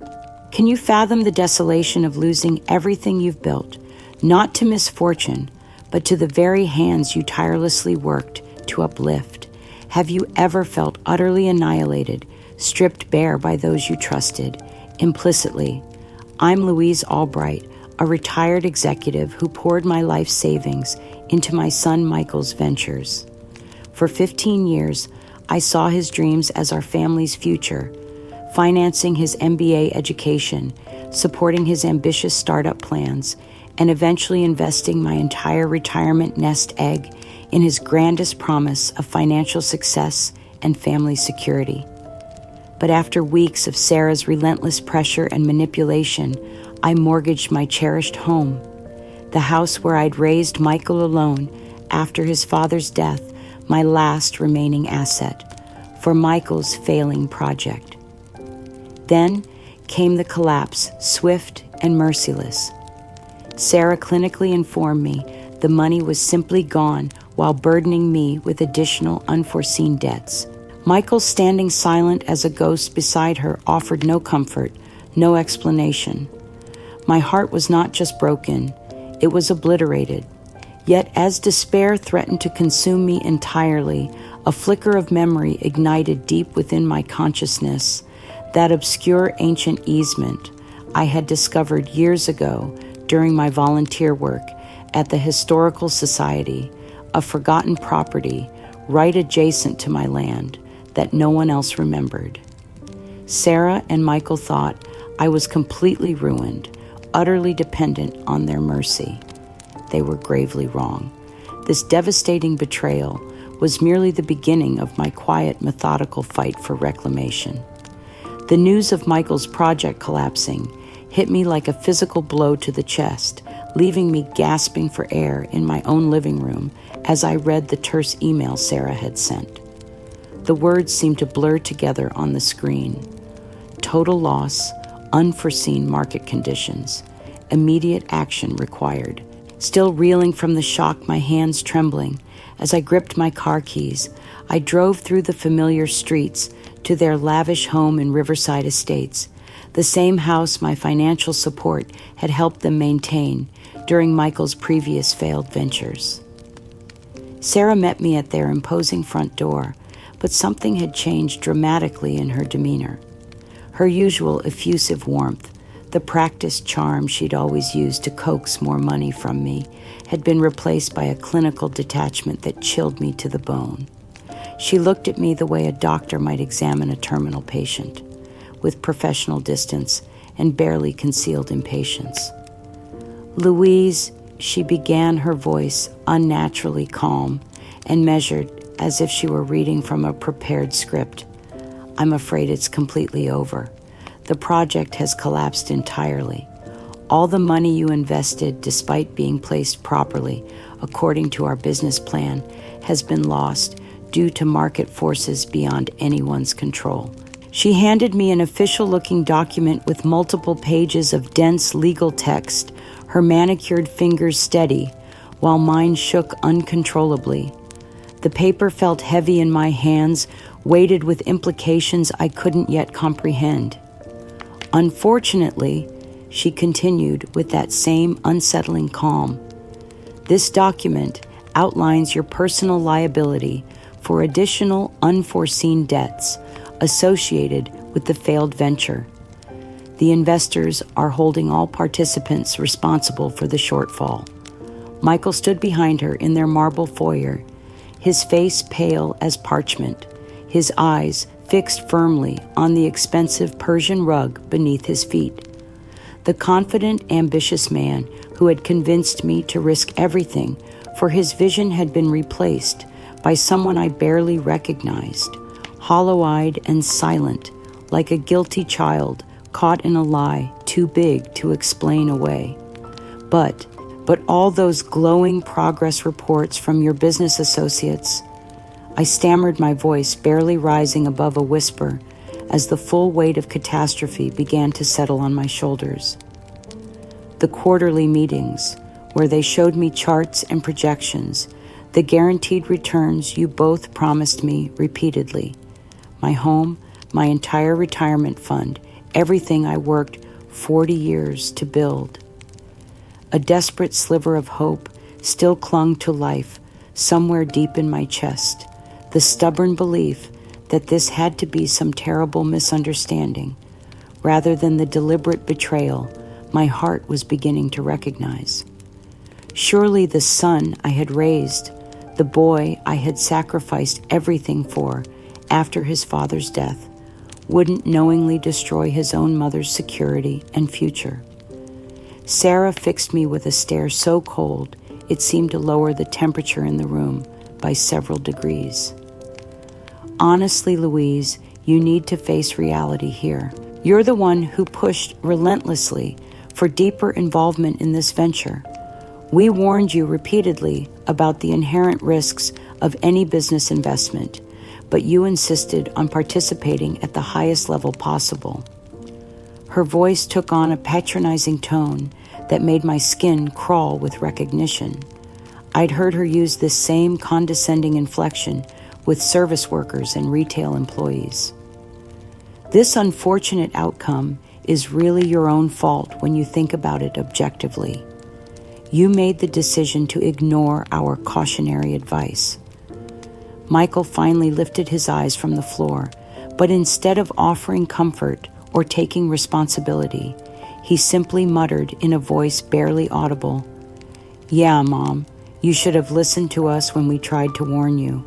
Can you fathom the desolation of losing everything you've built, not to misfortune, but to the very hands you tirelessly worked to uplift? Have you ever felt utterly annihilated, stripped bare by those you trusted, implicitly? I'm Louise Albright, a retired executive who poured my life savings into my son Michael's ventures. For 15 years, I saw his dreams as our family's future, financing his MBA education, supporting his ambitious startup plans, and eventually investing my entire retirement nest egg in his grandest promise of financial success and family security. But after weeks of Sarah's relentless pressure and manipulation, I mortgaged my cherished home, the house where I'd raised Michael alone after his father's death, my last remaining asset, for Michael's failing project. Then came the collapse, swift and merciless. Sarah clinically informed me the money was simply gone while burdening me with additional unforeseen debts. Michael, standing silent as a ghost beside her, offered no comfort, no explanation. My heart was not just broken, it was obliterated. Yet as despair threatened to consume me entirely, a flicker of memory ignited deep within my consciousness, that obscure ancient easement I had discovered years ago during my volunteer work at the Historical Society, a forgotten property right adjacent to my land that no one else remembered. Sarah and Michael thought I was completely ruined, utterly dependent on their mercy. They were gravely wrong. This devastating betrayal was merely the beginning of my quiet, methodical fight for reclamation. The news of Michael's project collapsing hit me like a physical blow to the chest, leaving me gasping for air in my own living room as I read the terse email Sarah had sent. The words seemed to blur together on the screen. Total loss, unforeseen market conditions, immediate action required. Still reeling from the shock, my hands trembling, as I gripped my car keys, I drove through the familiar streets to their lavish home in Riverside Estates, the same house my financial support had helped them maintain during Michael's previous failed ventures. Sarah met me at their imposing front door, but something had changed dramatically in her demeanor. Her usual effusive warmth, the practiced charm she'd always used to coax more money from me, had been replaced by a clinical detachment that chilled me to the bone. She looked at me the way a doctor might examine a terminal patient, with professional distance and barely concealed impatience. "Louise," she began, her voice unnaturally calm and measured as if she were reading from a prepared script. "I'm afraid it's completely over. The project has collapsed entirely. All the money you invested, despite being placed properly according to our business plan, has been lost due to market forces beyond anyone's control." She handed me an official-looking document with multiple pages of dense legal text, her manicured fingers steady, while mine shook uncontrollably. The paper felt heavy in my hands, weighted with implications I couldn't yet comprehend. "Unfortunately," she continued with that same unsettling calm, "this document outlines your personal liability for additional unforeseen debts associated with the failed venture. The investors are holding all participants responsible for the shortfall." Michael stood behind her in their marble foyer, his face pale as parchment, his eyes fixed firmly on the expensive Persian rug beneath his feet. The confident, ambitious man who had convinced me to risk everything for his vision had been replaced by someone I barely recognized, hollow-eyed and silent, like a guilty child caught in a lie too big to explain away. But all those glowing progress reports from your business associates," I stammered, my voice barely rising above a whisper as the full weight of catastrophe began to settle on my shoulders. "The quarterly meetings, where they showed me charts and projections, the guaranteed returns you both promised me repeatedly. My home, my entire retirement fund, everything I worked 40 years to build. A desperate sliver of hope still clung to life somewhere deep in my chest, the stubborn belief that this had to be some terrible misunderstanding, rather than the deliberate betrayal my heart was beginning to recognize. Surely the son I had raised, the boy I had sacrificed everything for after his father's death, wouldn't knowingly destroy his own mother's security and future. Sarah fixed me with a stare so cold it seemed to lower the temperature in the room by several degrees. Honestly, Louise, you need to face reality here. You're the one who pushed relentlessly for deeper involvement in this venture. We warned you repeatedly about the inherent risks of any business investment, but you insisted on participating at the highest level possible. Her voice took on a patronizing tone that made my skin crawl with recognition. I'd heard her use this same condescending inflection with service workers and retail employees. This unfortunate outcome is really your own fault when you think about it objectively. You made the decision to ignore our cautionary advice. Michael finally lifted his eyes from the floor, but instead of offering comfort or taking responsibility, he simply muttered in a voice barely audible, "Yeah, Mom, you should have listened to us when we tried to warn you.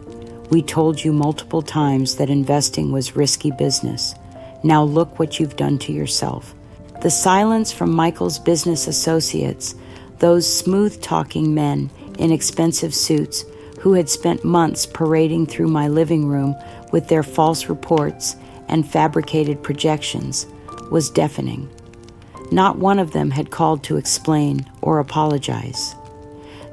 We told you multiple times that investing was risky business. Now look what you've done to yourself." The silence from Michael's business associates, those smooth-talking men in expensive suits who had spent months parading through my living room with their false reports and fabricated projections, was deafening. Not one of them had called to explain or apologize.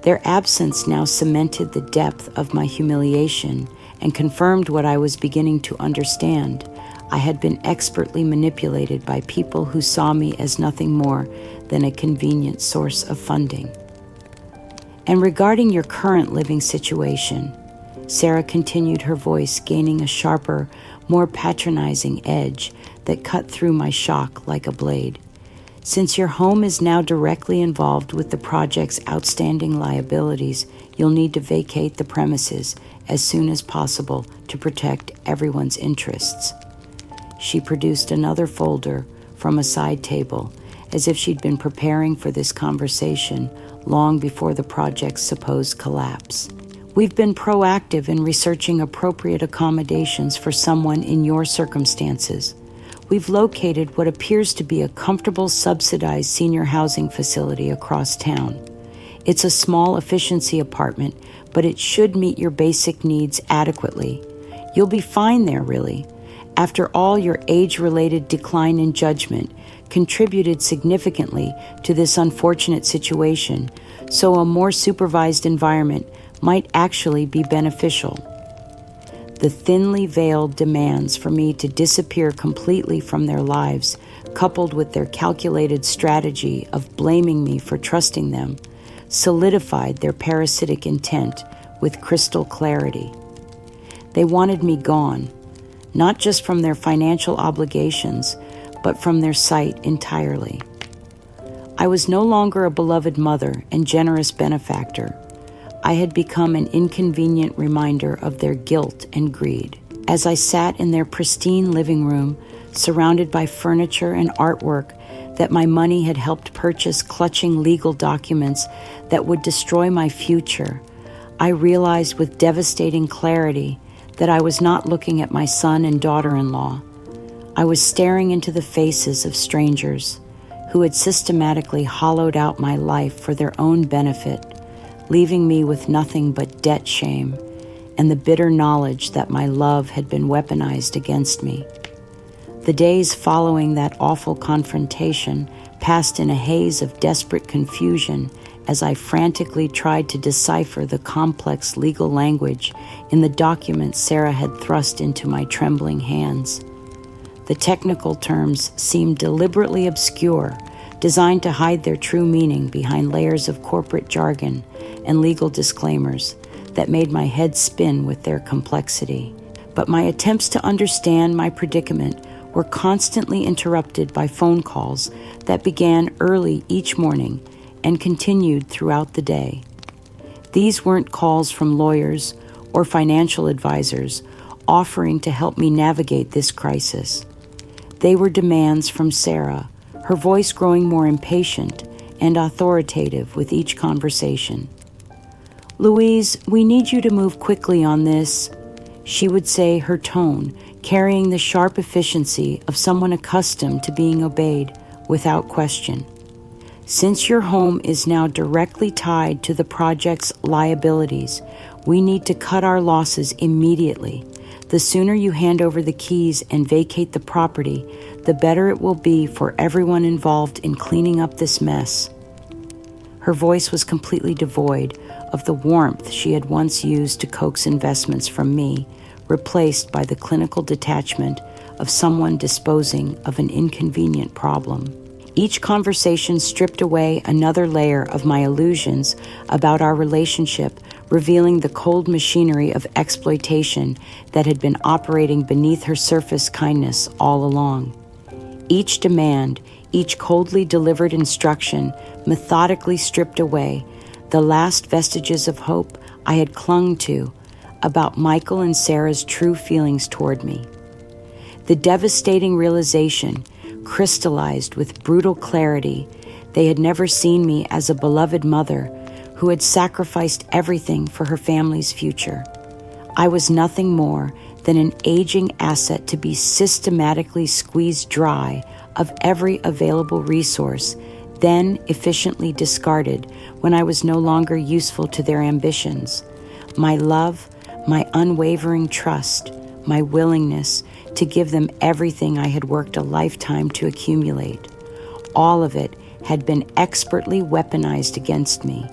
Their absence now cemented the depth of my humiliation and confirmed what I was beginning to understand. I had been expertly manipulated by people who saw me as nothing more than a convenient source of funding. And regarding your current living situation, Sarah continued, her voice gaining a sharper, more patronizing edge that cut through my shock like a blade. Since your home is now directly involved with the project's outstanding liabilities, you'll need to vacate the premises as soon as possible to protect everyone's interests. She produced another folder from a side table, as if she'd been preparing for this conversation long before the project's supposed collapse. We've been proactive in researching appropriate accommodations for someone in your circumstances. We've located what appears to be a comfortable subsidized senior housing facility across town. It's a small efficiency apartment, but it should meet your basic needs adequately. You'll be fine there, really. After all, your age-related decline in judgment contributed significantly to this unfortunate situation, so a more supervised environment might actually be beneficial. The thinly veiled demands for me to disappear completely from their lives, coupled with their calculated strategy of blaming me for trusting them, solidified their parasitic intent with crystal clarity. They wanted me gone, not just from their financial obligations, but from their sight entirely. I was no longer a beloved mother and generous benefactor. I had become an inconvenient reminder of their guilt and greed. As I sat in their pristine living room, surrounded by furniture and artwork that my money had helped purchase, clutching legal documents that would destroy my future, I realized with devastating clarity that I was not looking at my son and daughter-in-law. I was staring into the faces of strangers who had systematically hollowed out my life for their own benefit, leaving me with nothing but debt shame and the bitter knowledge that my love had been weaponized against me. The days following that awful confrontation passed in a haze of desperate confusion as I frantically tried to decipher the complex legal language in the documents Sarah had thrust into my trembling hands. The technical terms seemed deliberately obscure, designed to hide their true meaning behind layers of corporate jargon and legal disclaimers that made my head spin with their complexity. But my attempts to understand my predicament were constantly interrupted by phone calls that began early each morning and continued throughout the day. These weren't calls from lawyers or financial advisors offering to help me navigate this crisis. They were demands from Sarah, her voice growing more impatient and authoritative with each conversation. "Louise, we need you to move quickly on this," she would say, her tone carrying the sharp efficiency of someone accustomed to being obeyed without question. "Since your home is now directly tied to the project's liabilities, we need to cut our losses immediately. The sooner you hand over the keys and vacate the property, the better it will be for everyone involved in cleaning up this mess." Her voice was completely devoid of the warmth she had once used to coax investments from me, replaced by the clinical detachment of someone disposing of an inconvenient problem. Each conversation stripped away another layer of my illusions about our relationship, revealing the cold machinery of exploitation that had been operating beneath her surface kindness all along. Each demand, each coldly delivered instruction, methodically stripped away the last vestiges of hope I had clung to about Michael and Sarah's true feelings toward me. The devastating realization crystallized with brutal clarity. They had never seen me as a beloved mother who had sacrificed everything for her family's future. I was nothing more than an aging asset to be systematically squeezed dry of every available resource, then efficiently discarded when I was no longer useful to their ambitions. My love, my unwavering trust, my willingness to give them everything I had worked a lifetime to accumulate. All of it had been expertly weaponized against me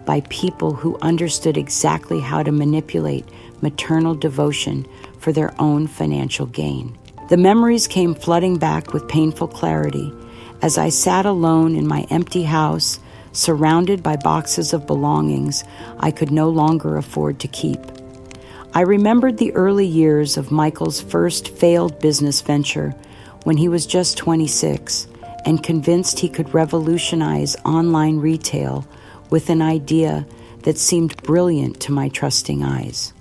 by people who understood exactly how to manipulate maternal devotion for their own financial gain. The memories came flooding back with painful clarity as I sat alone in my empty house, surrounded by boxes of belongings I could no longer afford to keep. I remembered the early years of Michael's first failed business venture when he was just 26 and convinced he could revolutionize online retail with an idea that seemed brilliant to my trusting eyes.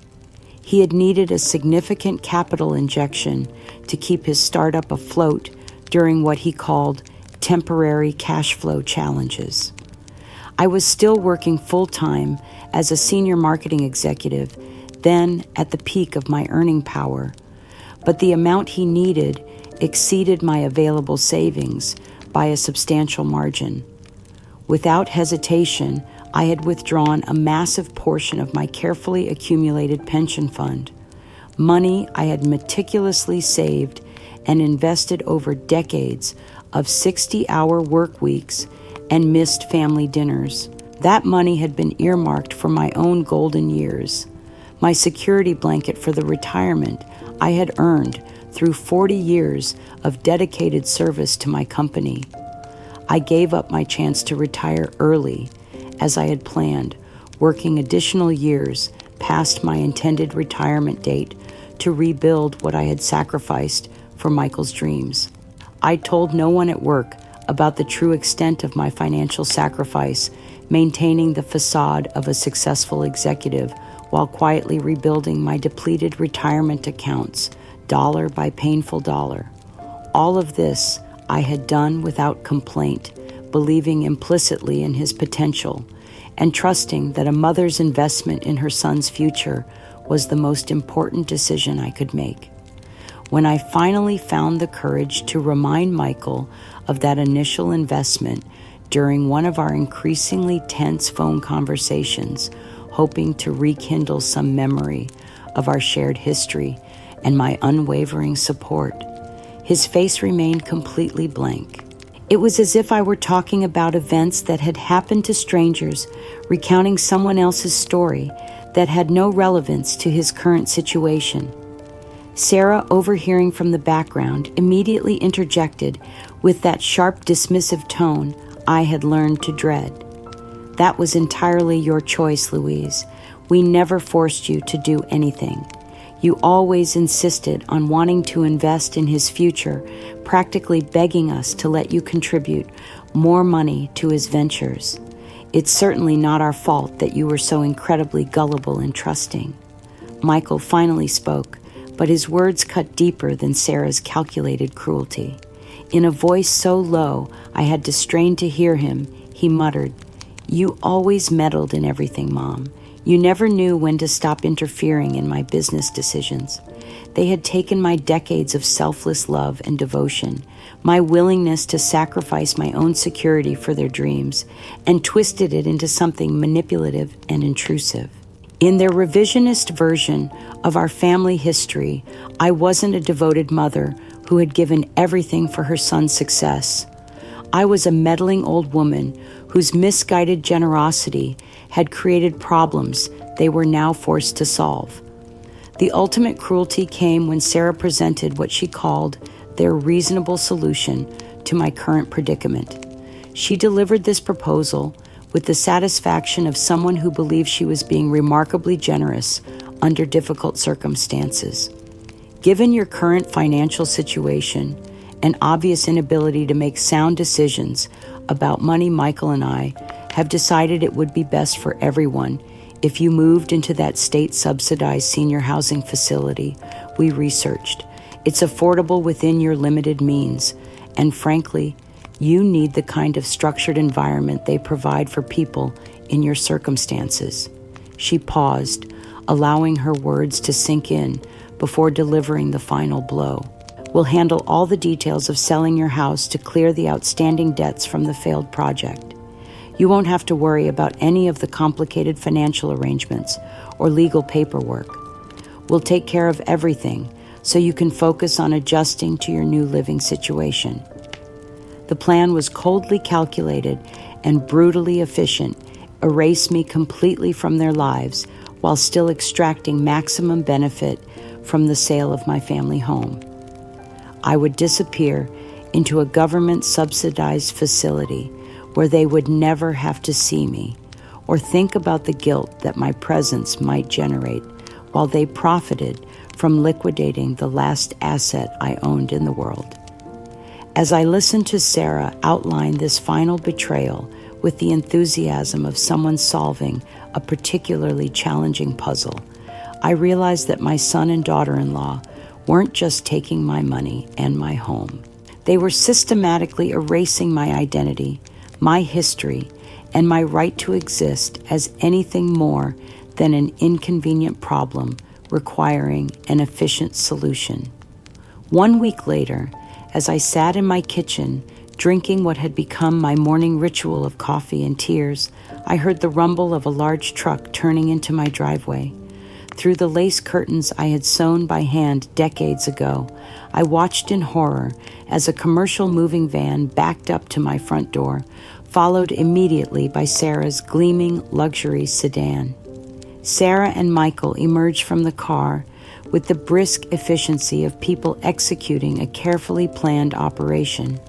He had needed a significant capital injection to keep his startup afloat during what he called temporary cash flow challenges. I was still working full-time as a senior marketing executive, then at the peak of my earning power, but the amount he needed exceeded my available savings by a substantial margin. Without hesitation, I had withdrawn a massive portion of my carefully accumulated pension fund, money I had meticulously saved and invested over decades of 60-hour work weeks and missed family dinners. That money had been earmarked for my own golden years, my security blanket for the retirement I had earned through 40 years of dedicated service to my company. I gave up my chance to retire early, as I had planned, working additional years past my intended retirement date to rebuild what I had sacrificed for Michael's dreams. I told no one at work about the true extent of my financial sacrifice, maintaining the facade of a successful executive while quietly rebuilding my depleted retirement accounts, dollar by painful dollar. All of this I had done without complaint, believing implicitly in his potential, and trusting that a mother's investment in her son's future was the most important decision I could make. When I finally found the courage to remind Michael of that initial investment during one of our increasingly tense phone conversations, hoping to rekindle some memory of our shared history and my unwavering support, his face remained completely blank. It was as if I were talking about events that had happened to strangers, recounting someone else's story that had no relevance to his current situation. Sarah, overhearing from the background, immediately interjected with that sharp, dismissive tone I had learned to dread. "That was entirely your choice, Louise. We never forced you to do anything. You always insisted on wanting to invest in his future, practically begging us to let you contribute more money to his ventures. It's certainly not our fault that you were so incredibly gullible and trusting." Michael finally spoke, but his words cut deeper than Sarah's calculated cruelty. In a voice so low I had to strain to hear him, he muttered, "You always meddled in everything, Mom. You never knew when to stop interfering in my business decisions. They had taken my decades of selfless love and devotion, my willingness to sacrifice my own security for their dreams, and twisted it into something manipulative and intrusive. In their revisionist version of our family history, I wasn't a devoted mother who had given everything for her son's success. I was a meddling old woman whose misguided generosity had created problems they were now forced to solve. The ultimate cruelty came when Sarah presented what she called their reasonable solution to my current predicament. She delivered this proposal with the satisfaction of someone who believed she was being remarkably generous under difficult circumstances. Given your current financial situation and obvious inability to make sound decisions about money, Michael and I have decided it would be best for everyone if you moved into that state-subsidized senior housing facility we researched. It's affordable within your limited means, and frankly, you need the kind of structured environment they provide for people in your circumstances." She paused, allowing her words to sink in before delivering the final blow. "We'll handle all the details of selling your house to clear the outstanding debts from the failed project. You won't have to worry about any of the complicated financial arrangements or legal paperwork. We'll take care of everything so you can focus on adjusting to your new living situation." The plan was coldly calculated and brutally efficient, erase me completely from their lives while still extracting maximum benefit from the sale of my family home. I would disappear into a government-subsidized facility where they would never have to see me or think about the guilt that my presence might generate while they profited from liquidating the last asset I owned in the world. As I listened to Sarah outline this final betrayal with the enthusiasm of someone solving a particularly challenging puzzle, I realized that my son and daughter-in-law weren't just taking my money and my home. They were systematically erasing my identity, my history, and my right to exist as anything more than an inconvenient problem requiring an efficient solution. 1 week later, as I sat in my kitchen, drinking what had become my morning ritual of coffee and tears, I heard the rumble of a large truck turning into my driveway. Through the lace curtains I had sewn by hand decades ago, I watched in horror as a commercial moving van backed up to my front door, followed immediately by Sarah's gleaming luxury sedan. Sarah and Michael emerged from the car with the brisk efficiency of people executing a carefully planned operation.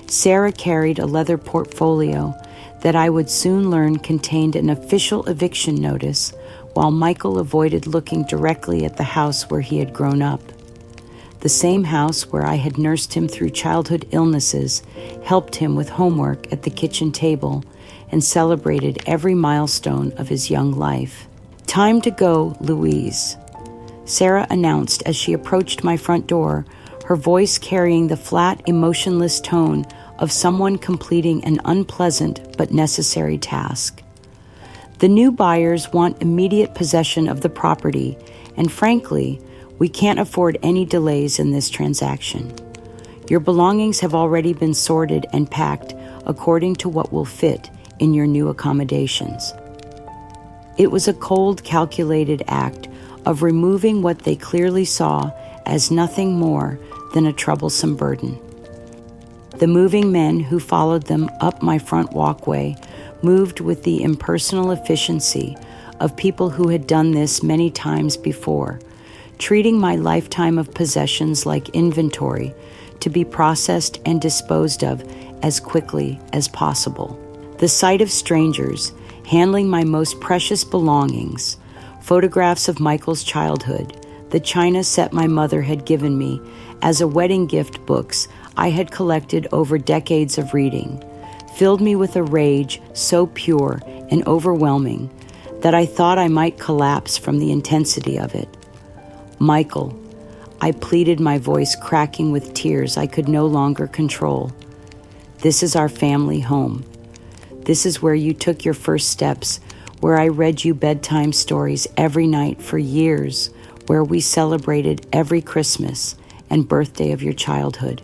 Sarah carried a leather portfolio that I would soon learn contained an official eviction notice, while Michael avoided looking directly at the house where he had grown up. The same house where I had nursed him through childhood illnesses, helped him with homework at the kitchen table, and celebrated every milestone of his young life. "Time to go, Louise," Sarah announced as she approached my front door, her voice carrying the flat, emotionless tone of someone completing an unpleasant but necessary task. "The new buyers want immediate possession of the property, and frankly, we can't afford any delays in this transaction. Your belongings have already been sorted and packed according to what will fit in your new accommodations." It was a cold, calculated act of removing what they clearly saw as nothing more than a troublesome burden. The moving men who followed them up my front walkway moved with the impersonal efficiency of people who had done this many times before, treating my lifetime of possessions like inventory to be processed and disposed of as quickly as possible. The sight of strangers handling my most precious belongings, photographs of Michael's childhood, the china set my mother had given me as a wedding gift books I had collected over decades of reading, filled me with a rage so pure and overwhelming that I thought I might collapse from the intensity of it. Michael, I pleaded, my voice cracking with tears I could no longer control. This is our family home. This is where you took your first steps, where I read you bedtime stories every night for years, where we celebrated every Christmas and birthday of your childhood.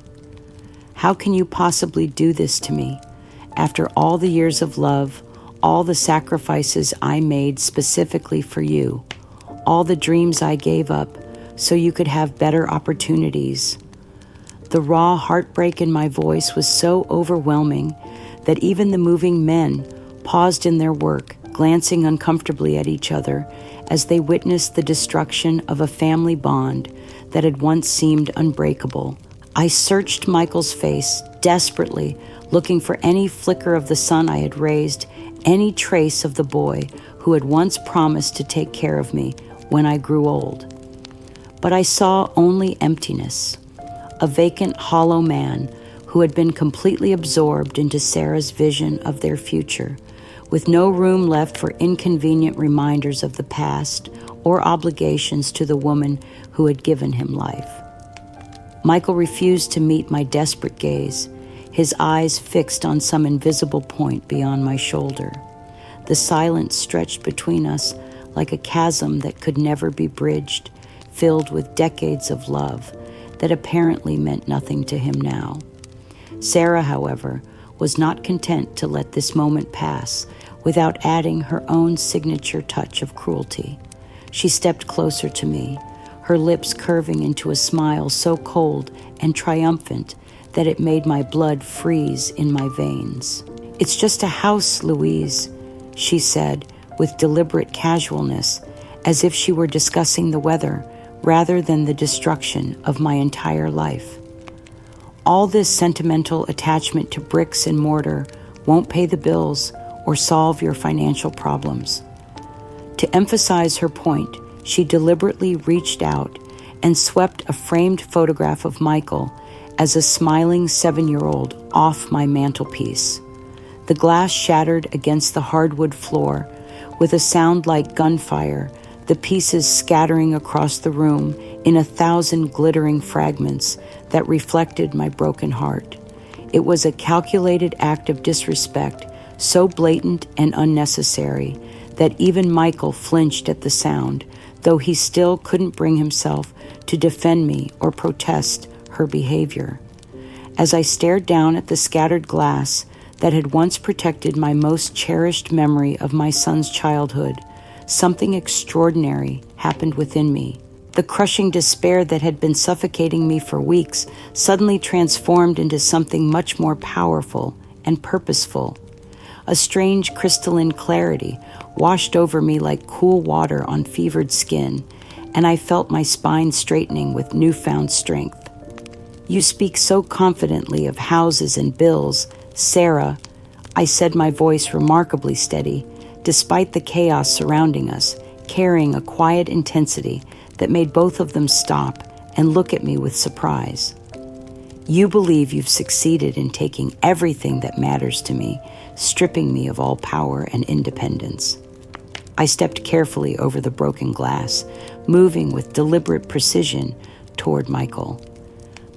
How can you possibly do this to me? After all the years of love, all the sacrifices I made specifically for you, all the dreams I gave up so you could have better opportunities. The raw heartbreak in my voice was so overwhelming that even the moving men paused in their work, glancing uncomfortably at each other as they witnessed the destruction of a family bond that had once seemed unbreakable. I searched Michael's face desperately, looking for any flicker of the son I had raised, any trace of the boy who had once promised to take care of me when I grew old. But I saw only emptiness, a vacant, hollow man who had been completely absorbed into Sarah's vision of their future, with no room left for inconvenient reminders of the past or obligations to the woman who had given him life. Michael refused to meet my desperate gaze, his eyes fixed on some invisible point beyond my shoulder. The silence stretched between us like a chasm that could never be bridged, filled with decades of love that apparently meant nothing to him now. Sarah, however, was not content to let this moment pass without adding her own signature touch of cruelty. She stepped closer to me, her lips curving into a smile so cold and triumphant that it made my blood freeze in my veins. "It's just a house, Louise," she said with deliberate casualness, as if she were discussing the weather rather than the destruction of my entire life. All this sentimental attachment to bricks and mortar won't pay the bills or solve your financial problems. To emphasize her point, she deliberately reached out and swept a framed photograph of Michael as a smiling 7-year-old off my mantelpiece. The glass shattered against the hardwood floor with a sound like gunfire, the pieces scattering across the room in 1,000 glittering fragments that reflected my broken heart. It was a calculated act of disrespect, so blatant and unnecessary that even Michael flinched at the sound, though he still couldn't bring himself to defend me or protest her behavior. As I stared down at the scattered glass that had once protected my most cherished memory of my son's childhood, something extraordinary happened within me. The crushing despair that had been suffocating me for weeks suddenly transformed into something much more powerful and purposeful. A strange crystalline clarity washed over me like cool water on fevered skin, and I felt my spine straightening with newfound strength. "You speak so confidently of houses and bills, Sarah," I said, my voice remarkably steady, despite the chaos surrounding us, carrying a quiet intensity that made both of them stop and look at me with surprise. "You believe you've succeeded in taking everything that matters to me, stripping me of all power and independence." I stepped carefully over the broken glass, moving with deliberate precision toward Michael.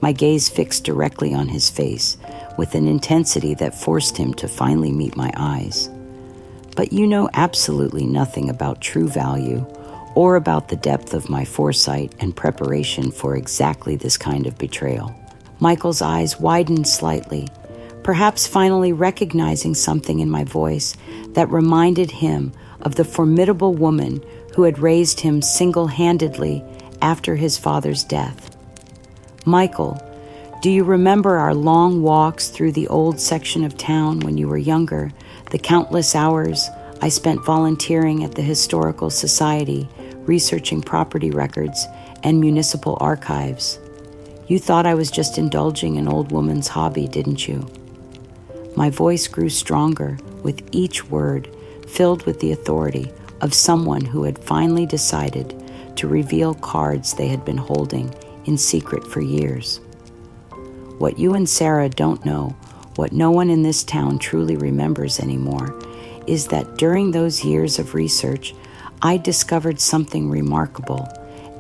My gaze fixed directly on his face, with an intensity that forced him to finally meet my eyes. "But you know absolutely nothing about true value or about the depth of my foresight and preparation for exactly this kind of betrayal." Michael's eyes widened slightly, perhaps finally recognizing something in my voice that reminded him of the formidable woman who had raised him single-handedly after his father's death. "Michael, do you remember our long walks through the old section of town when you were younger, the countless hours I spent volunteering at the Historical Society, researching property records and municipal archives? You thought I was just indulging an old woman's hobby, didn't you?" My voice grew stronger with each word, filled with the authority of someone who had finally decided to to reveal cards they had been holding in secret for years. What you and Sarah don't know, what no one in this town truly remembers anymore, is that during those years of research, I discovered something remarkable,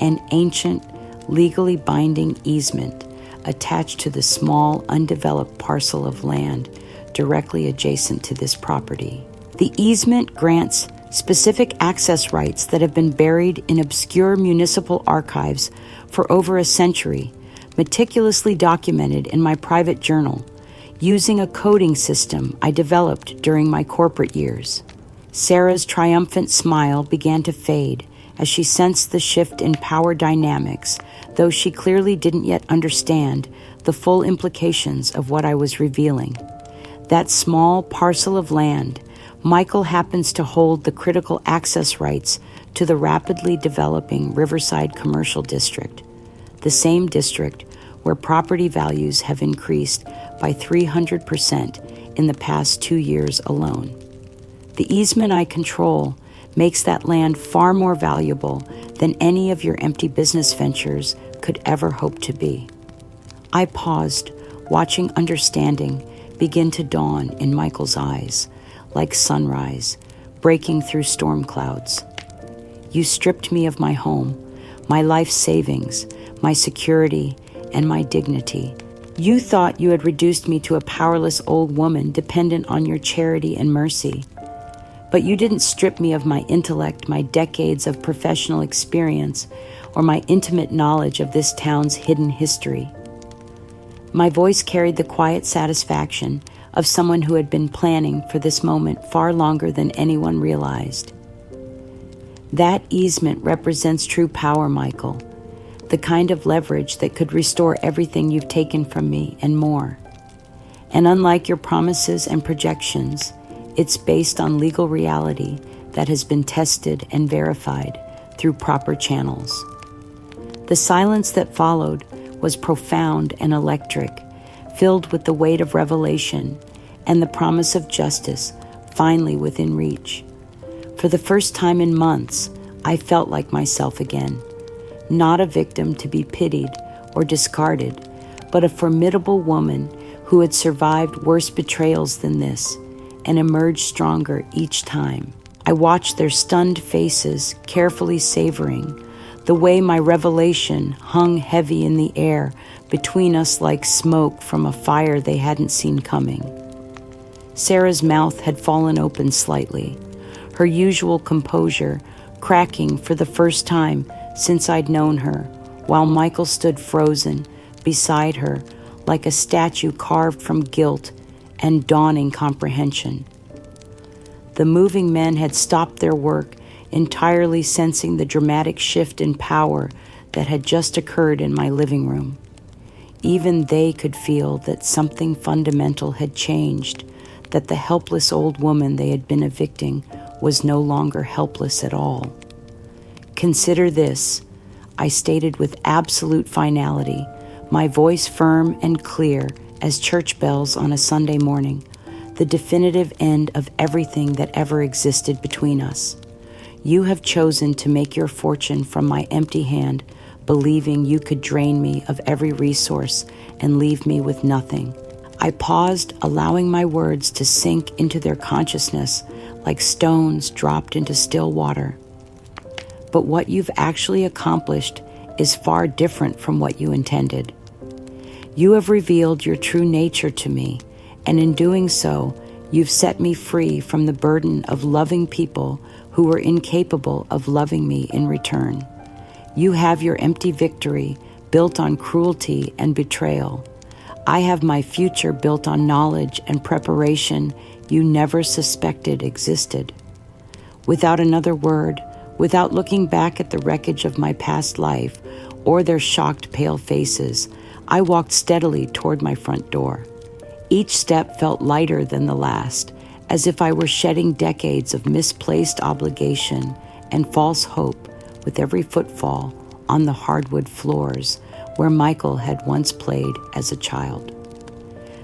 an ancient, legally binding easement attached to the small, undeveloped parcel of land directly adjacent to this property. The easement grants specific access rights that have been buried in obscure municipal archives for over a century, meticulously documented in my private journal, using a coding system I developed during my corporate years. Sarah's triumphant smile began to fade as she sensed the shift in power dynamics, though she clearly didn't yet understand the full implications of what I was revealing. That small parcel of land, Michael happens to hold the critical access rights to the rapidly developing Riverside Commercial District, the same district where property values have increased by 300% in the past 2 years alone. The easement I control makes that land far more valuable than any of your empty business ventures could ever hope to be. I paused, watching understanding begin to dawn in Michael's eyes, like sunrise, breaking through storm clouds. You stripped me of my home, my life savings, my security, and my dignity. You thought you had reduced me to a powerless old woman dependent on your charity and mercy. But you didn't strip me of my intellect, my decades of professional experience, or my intimate knowledge of this town's hidden history. My voice carried the quiet satisfaction of someone who had been planning for this moment far longer than anyone realized. That easement represents true power, Michael, the kind of leverage that could restore everything you've taken from me and more. And unlike your promises and projections, it's based on legal reality that has been tested and verified through proper channels. The silence that followed was profound and electric, filled with the weight of revelation and the promise of justice finally within reach. For the first time in months, I felt like myself again, not a victim to be pitied or discarded, but a formidable woman who had survived worse betrayals than this and emerged stronger each time. I watched their stunned faces, carefully savoring the way my revelation hung heavy in the air between us like smoke from a fire they hadn't seen coming. Sarah's mouth had fallen open slightly, her usual composure cracking for the first time since I'd known her, while Michael stood frozen beside her like a statue carved from guilt and dawning comprehension. The moving men had stopped their work, entirely sensing the dramatic shift in power that had just occurred in my living room. Even they could feel that something fundamental had changed, that the helpless old woman they had been evicting was no longer helpless at all. Consider this, I stated with absolute finality, my voice firm and clear as church bells on a Sunday morning, the definitive end of everything that ever existed between us. You have chosen to make your fortune from my empty hand, believing you could drain me of every resource and leave me with nothing. I paused, allowing my words to sink into their consciousness like stones dropped into still water. But what you've actually accomplished is far different from what you intended. You have revealed your true nature to me, and in doing so, you've set me free from the burden of loving people who were incapable of loving me in return. You have your empty victory built on cruelty and betrayal. I have my future built on knowledge and preparation you never suspected existed. Without another word, without looking back at the wreckage of my past life or their shocked pale faces, I walked steadily toward my front door. Each step felt lighter than the last, as if I were shedding decades of misplaced obligation and false hope with every footfall on the hardwood floors where Michael had once played as a child.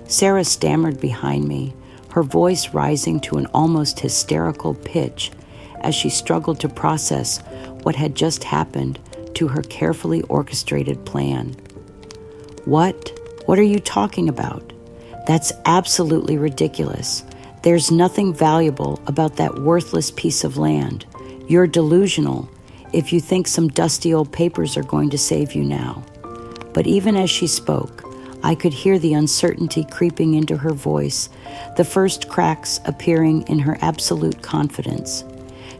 Sarah stammered behind me, her voice rising to an almost hysterical pitch as she struggled to process what had just happened to her carefully orchestrated plan. What? What are you talking about? That's absolutely ridiculous. There's nothing valuable about that worthless piece of land. You're delusional if you think some dusty old papers are going to save you now. But even as she spoke, I could hear the uncertainty creeping into her voice, the first cracks appearing in her absolute confidence.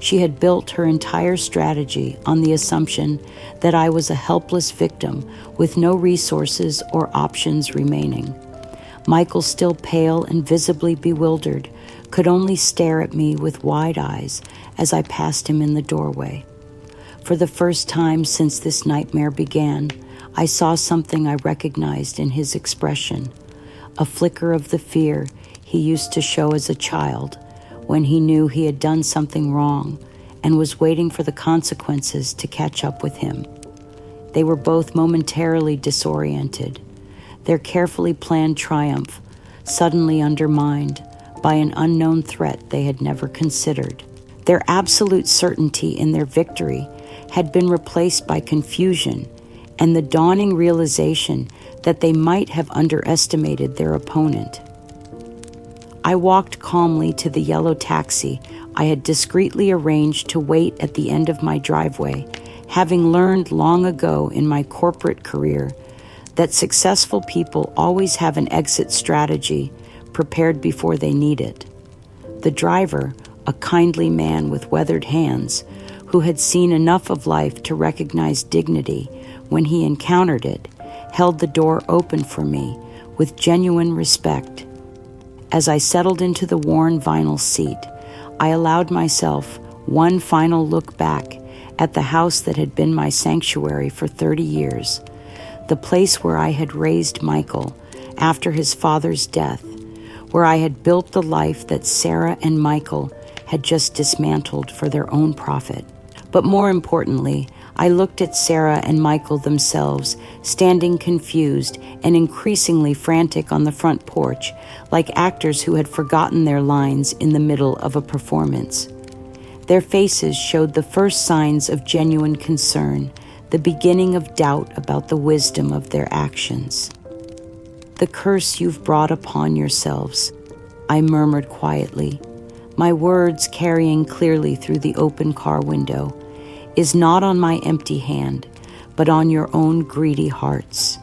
She had built her entire strategy on the assumption that I was a helpless victim with no resources or options remaining. Michael, still pale and visibly bewildered, could only stare at me with wide eyes as I passed him in the doorway. For the first time since this nightmare began, I saw something I recognized in his expression, a flicker of the fear he used to show as a child when he knew he had done something wrong and was waiting for the consequences to catch up with him. They were both momentarily disoriented, their carefully planned triumph suddenly undermined by an unknown threat they had never considered. Their absolute certainty in their victory had been replaced by confusion and the dawning realization that they might have underestimated their opponent. I walked calmly to the yellow taxi I had discreetly arranged to wait at the end of my driveway, having learned long ago in my corporate career that successful people always have an exit strategy prepared before they need it. The driver, a kindly man with weathered hands, who had seen enough of life to recognize dignity when he encountered it, held the door open for me with genuine respect. As I settled into the worn vinyl seat, I allowed myself one final look back at the house that had been my sanctuary for 30 years, the place where I had raised Michael after his father's death, where I had built the life that Sarah and Michael had just dismantled for their own profit. But more importantly, I looked at Sarah and Michael themselves, standing confused and increasingly frantic on the front porch, like actors who had forgotten their lines in the middle of a performance. Their faces showed the first signs of genuine concern, the beginning of doubt about the wisdom of their actions. "The curse you've brought upon yourselves," I murmured quietly, my words carrying clearly through the open car window, "is not on my empty hand, but on your own greedy hearts.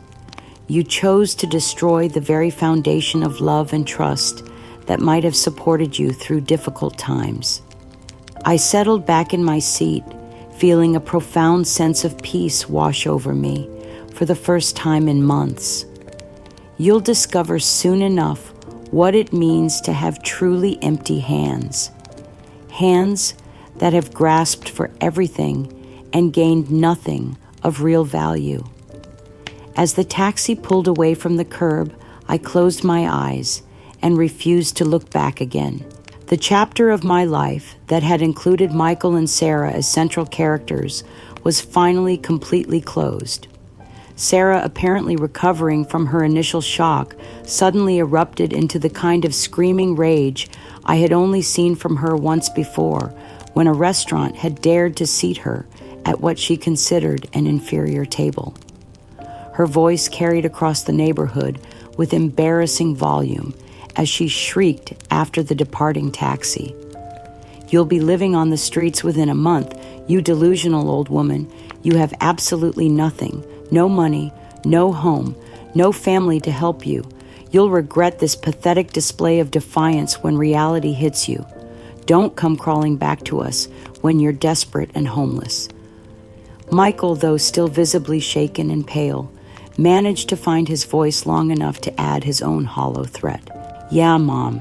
You chose to destroy the very foundation of love and trust that might have supported you through difficult times." I settled back in my seat, feeling a profound sense of peace wash over me for the first time in months. You'll discover soon enough what it means to have truly empty hands. Hands that have grasped for everything and gained nothing of real value. As the taxi pulled away from the curb, I closed my eyes and refused to look back again. The chapter of my life that had included Michael and Sarah as central characters was finally completely closed. Sarah, apparently recovering from her initial shock, suddenly erupted into the kind of screaming rage I had only seen from her once before, when a restaurant had dared to seat her at what she considered an inferior table. Her voice carried across the neighborhood with embarrassing volume as she shrieked after the departing taxi. "You'll be living on the streets within a month, you delusional old woman. You have absolutely nothing. No money, no home, no family to help you. You'll regret this pathetic display of defiance when reality hits you. Don't come crawling back to us when you're desperate and homeless." Michael, though still visibly shaken and pale, managed to find his voice long enough to add his own hollow threat. "Yeah, Mom."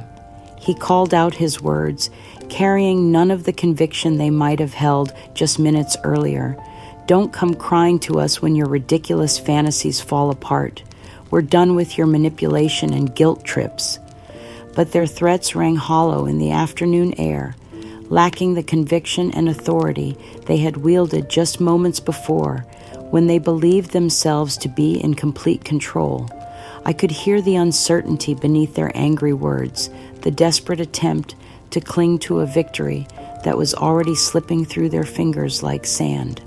He called out his words, carrying none of the conviction they might have held just minutes earlier. "Don't come crying to us when your ridiculous fantasies fall apart. We're done with your manipulation and guilt trips." But their threats rang hollow in the afternoon air, lacking the conviction and authority they had wielded just moments before, when they believed themselves to be in complete control. I could hear the uncertainty beneath their angry words, the desperate attempt to cling to a victory that was already slipping through their fingers like sand.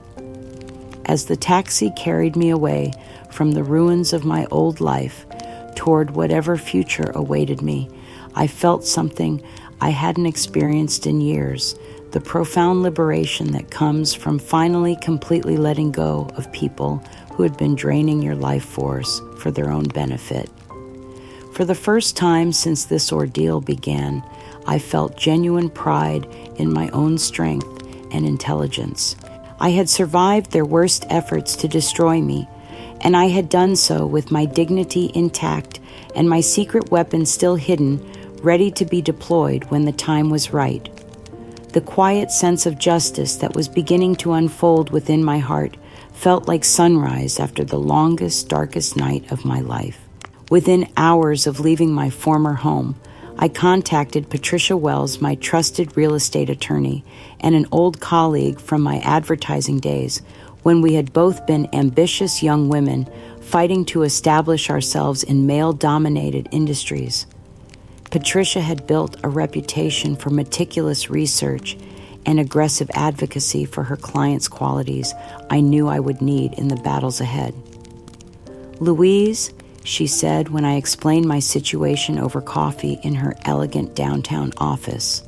as the taxi carried me away from the ruins of my old life toward whatever future awaited me, I felt something I hadn't experienced in years, the profound liberation that comes from finally completely letting go of people who had been draining your life force for their own benefit. For the first time since this ordeal began, I felt genuine pride in my own strength and intelligence. I had survived their worst efforts to destroy me, and I had done so with my dignity intact and my secret weapon still hidden, ready to be deployed when the time was right. The quiet sense of justice that was beginning to unfold within my heart felt like sunrise after the longest, darkest night of my life. Within hours of leaving my former home, I contacted Patricia Wells, my trusted real estate attorney, and an old colleague from my advertising days when we had both been ambitious young women fighting to establish ourselves in male-dominated industries. Patricia had built a reputation for meticulous research and aggressive advocacy for her clients' qualities I knew I would need in the battles ahead. "Louise," she said when I explained my situation over coffee in her elegant downtown office,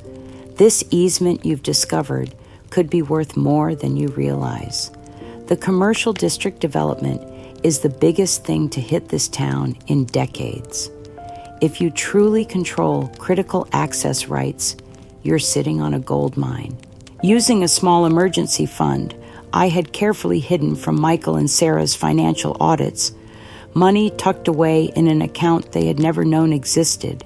"this easement you've discovered could be worth more than you realize. The commercial district development is the biggest thing to hit this town in decades. If you truly control critical access rights, you're sitting on a gold mine." Using a small emergency fund I had carefully hidden from Michael and Sarah's financial audits, money tucked away in an account they had never known existed,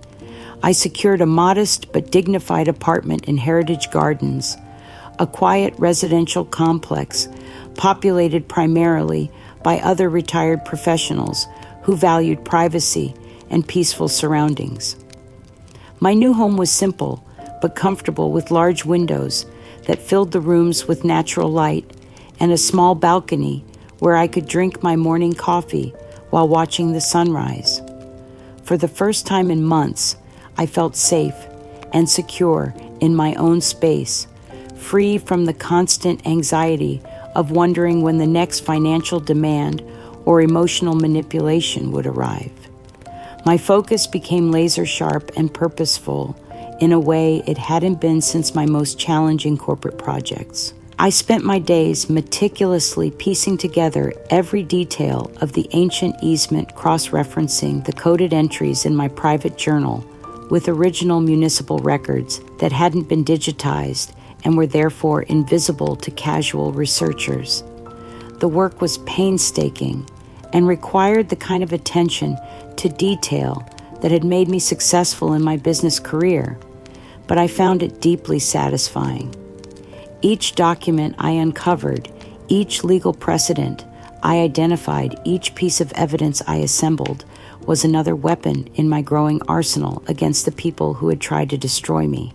I secured a modest but dignified apartment in Heritage Gardens, a quiet residential complex populated primarily by other retired professionals who valued privacy and peaceful surroundings. My new home was simple but comfortable, with large windows that filled the rooms with natural light and a small balcony where I could drink my morning coffee while watching the sunrise. For the first time in months, I felt safe and secure in my own space, free from the constant anxiety of wondering when the next financial demand or emotional manipulation would arrive. My focus became laser sharp and purposeful in a way it hadn't been since my most challenging corporate projects. I spent my days meticulously piecing together every detail of the ancient easement, cross-referencing the coded entries in my private journal with original municipal records that hadn't been digitized and were therefore invisible to casual researchers. The work was painstaking and required the kind of attention to detail that had made me successful in my business career, but I found it deeply satisfying. Each document I uncovered, each legal precedent I identified, each piece of evidence I assembled was another weapon in my growing arsenal against the people who had tried to destroy me.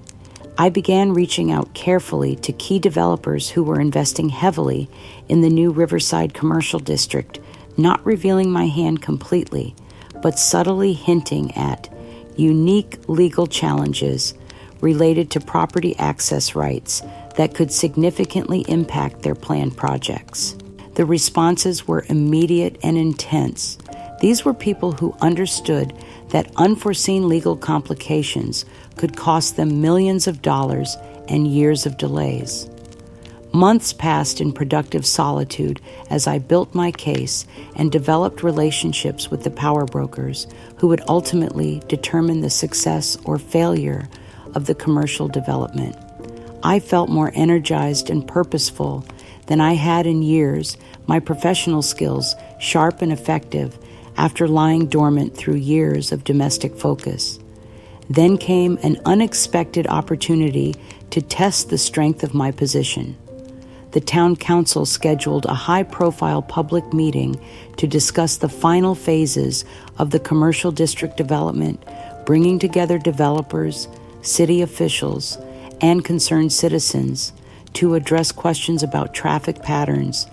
I began reaching out carefully to key developers who were investing heavily in the new Riverside Commercial District, not revealing my hand completely, but subtly hinting at unique legal challenges related to property access rights that could significantly impact their planned projects. The responses were immediate and intense. These were people who understood that unforeseen legal complications could cost them millions of dollars and years of delays. Months passed in productive solitude as I built my case and developed relationships with the power brokers who would ultimately determine the success or failure of the commercial development. I felt more energized and purposeful than I had in years, my professional skills sharp and effective after lying dormant through years of domestic focus. Then came an unexpected opportunity to test the strength of my position. The town council scheduled a high-profile public meeting to discuss the final phases of the commercial district development, bringing together developers, city officials, and concerned citizens to address questions about traffic patterns,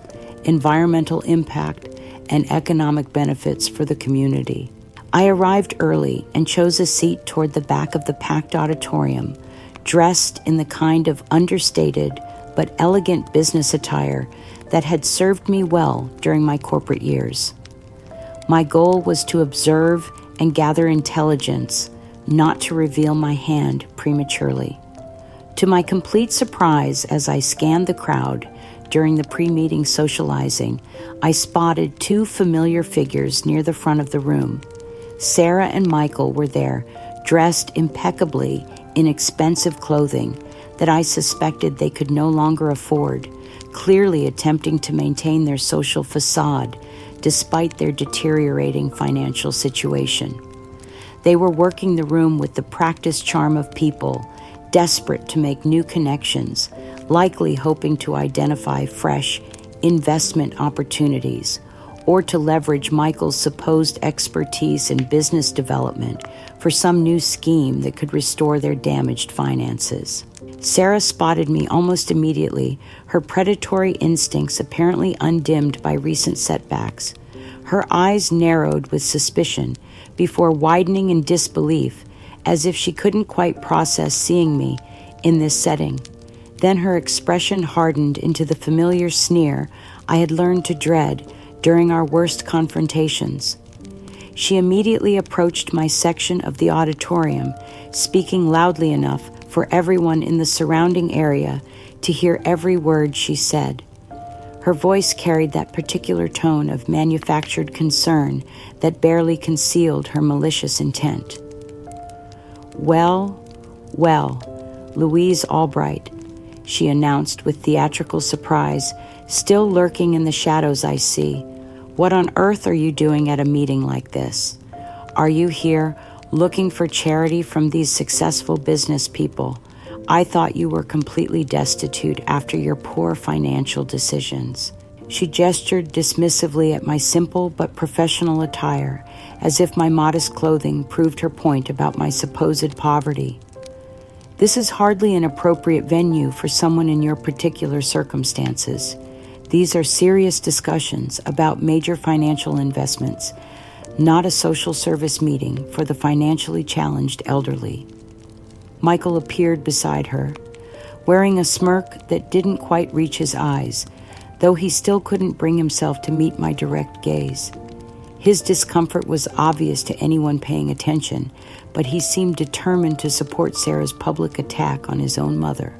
environmental impact, and economic benefits for the community. I arrived early and chose a seat toward the back of the packed auditorium, dressed in the kind of understated but elegant business attire that had served me well during my corporate years. My goal was to observe and gather intelligence, not to reveal my hand prematurely. To my complete surprise, as I scanned the crowd during the pre-meeting socializing, I spotted two familiar figures near the front of the room. Sarah and Michael were there, dressed impeccably in expensive clothing that I suspected they could no longer afford, clearly attempting to maintain their social facade despite their deteriorating financial situation. They were working the room with the practiced charm of people, desperate to make new connections, likely hoping to identify fresh investment opportunities, or to leverage Michael's supposed expertise in business development for some new scheme that could restore their damaged finances. Sarah spotted me almost immediately, her predatory instincts apparently undimmed by recent setbacks. Her eyes narrowed with suspicion before widening in disbelief, as if she couldn't quite process seeing me in this setting. Then her expression hardened into the familiar sneer I had learned to dread during our worst confrontations. She immediately approached my section of the auditorium, speaking loudly enough for everyone in the surrounding area to hear every word she said. Her voice carried that particular tone of manufactured concern that barely concealed her malicious intent. Well, Louise Albright, she announced with theatrical surprise, still lurking in the shadows I see. What on earth are you doing at a meeting like this? Are you here looking for charity from these successful business people? I thought you were completely destitute after your poor financial decisions. She gestured dismissively at my simple but professional attire, as if my modest clothing proved her point about my supposed poverty. This is hardly an appropriate venue for someone in your particular circumstances. These are serious discussions about major financial investments, not a social service meeting for the financially challenged elderly. Michael appeared beside her, wearing a smirk that didn't quite reach his eyes, though he still couldn't bring himself to meet my direct gaze. His discomfort was obvious to anyone paying attention, but he seemed determined to support Sarah's public attack on his own mother.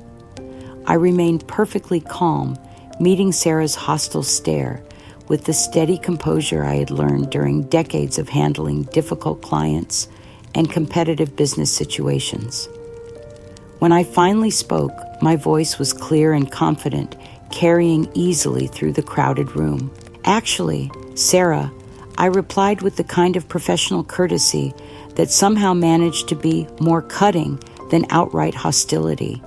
I remained perfectly calm, meeting Sarah's hostile stare with the steady composure I had learned during decades of handling difficult clients and competitive business situations. When I finally spoke, my voice was clear and confident, carrying easily through the crowded room. Actually, Sarah, I replied with the kind of professional courtesy that somehow managed to be more cutting than outright hostility.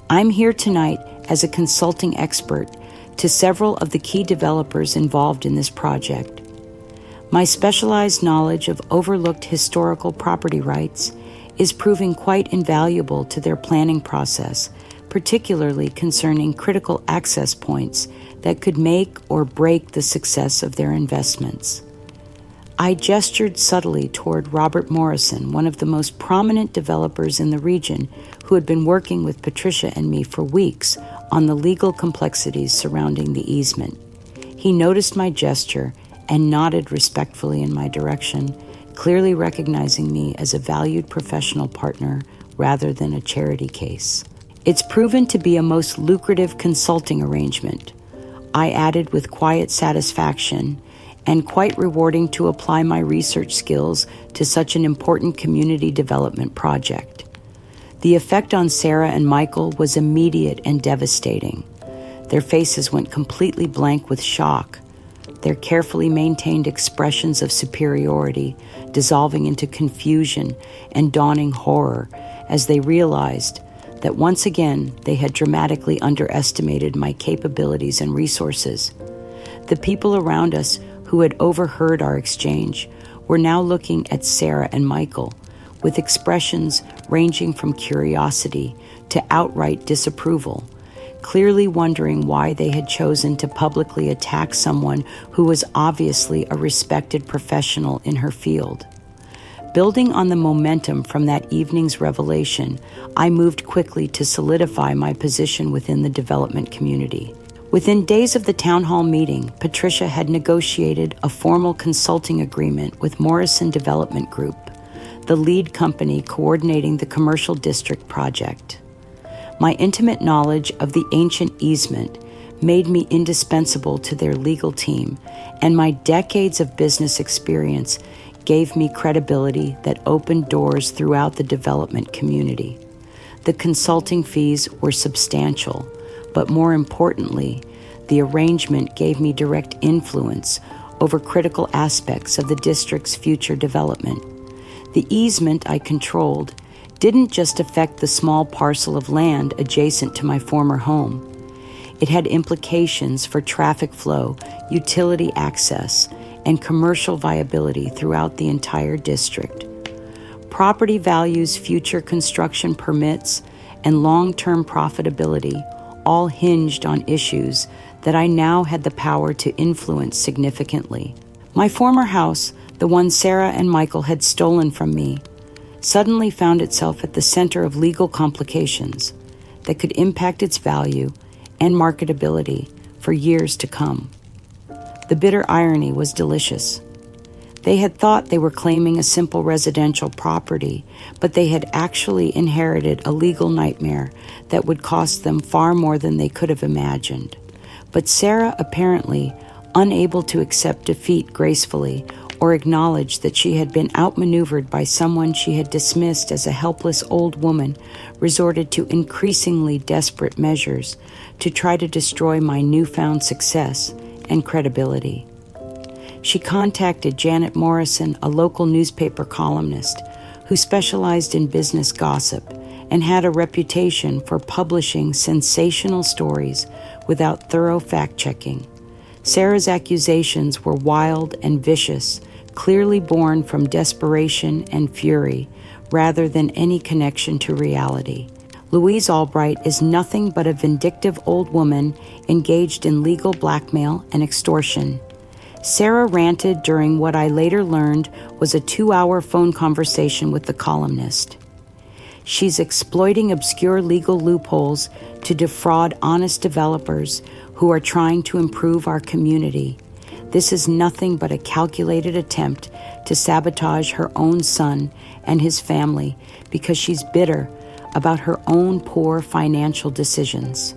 I'm here tonight as a consulting expert to several of the key developers involved in this project. My specialized knowledge of overlooked historical property rights is proving quite invaluable to their planning process, particularly concerning critical access points that could make or break the success of their investments. I gestured subtly toward Robert Morrison, one of the most prominent developers in the region, who had been working with Patricia and me for weeks on the legal complexities surrounding the easement. He noticed my gesture and nodded respectfully in my direction, clearly recognizing me as a valued professional partner rather than a charity case. It's proven to be a most lucrative consulting arrangement, I added with quiet satisfaction, and quite rewarding to apply my research skills to such an important community development project. The effect on Sarah and Michael was immediate and devastating. Their faces went completely blank with shock, their carefully maintained expressions of superiority dissolving into confusion and dawning horror as they realized that once again they had dramatically underestimated my capabilities and resources. The people around us who had overheard our exchange were now looking at Sarah and Michael with expressions ranging from curiosity to outright disapproval, clearly wondering why they had chosen to publicly attack someone who was obviously a respected professional in her field. Building on the momentum from that evening's revelation, I moved quickly to solidify my position within the development community. Within days of the town hall meeting, Patricia had negotiated a formal consulting agreement with Morrison Development Group, the lead company coordinating the commercial district project. My intimate knowledge of the ancient easement made me indispensable to their legal team, and my decades of business experience gave me credibility that opened doors throughout the development community. The consulting fees were substantial, but more importantly, the arrangement gave me direct influence over critical aspects of the district's future development. The easement I controlled didn't just affect the small parcel of land adjacent to my former home. It had implications for traffic flow, utility access, and commercial viability throughout the entire district. Property values, future construction permits, and long-term profitability all hinged on issues that I now had the power to influence significantly. My former house, the one Sarah and Michael had stolen from me, suddenly found itself at the center of legal complications that could impact its value and marketability for years to come. The bitter irony was delicious. They had thought they were claiming a simple residential property, but they had actually inherited a legal nightmare that would cost them far more than they could have imagined. But Sarah, apparently unable to accept defeat gracefully or acknowledge that she had been outmaneuvered by someone she had dismissed as a helpless old woman, resorted to increasingly desperate measures to try to destroy my newfound success and credibility. She contacted Janet Morrison, a local newspaper columnist who specialized in business gossip and had a reputation for publishing sensational stories without thorough fact-checking. Sarah's accusations were wild and vicious, clearly born from desperation and fury rather than any connection to reality. Louise Albright is nothing but a vindictive old woman engaged in legal blackmail and extortion. Sarah ranted during what I later learned was a 2-hour phone conversation with the columnist. She's exploiting obscure legal loopholes to defraud honest developers who are trying to improve our community. This is nothing but a calculated attempt to sabotage her own son and his family because she's bitter about her own poor financial decisions.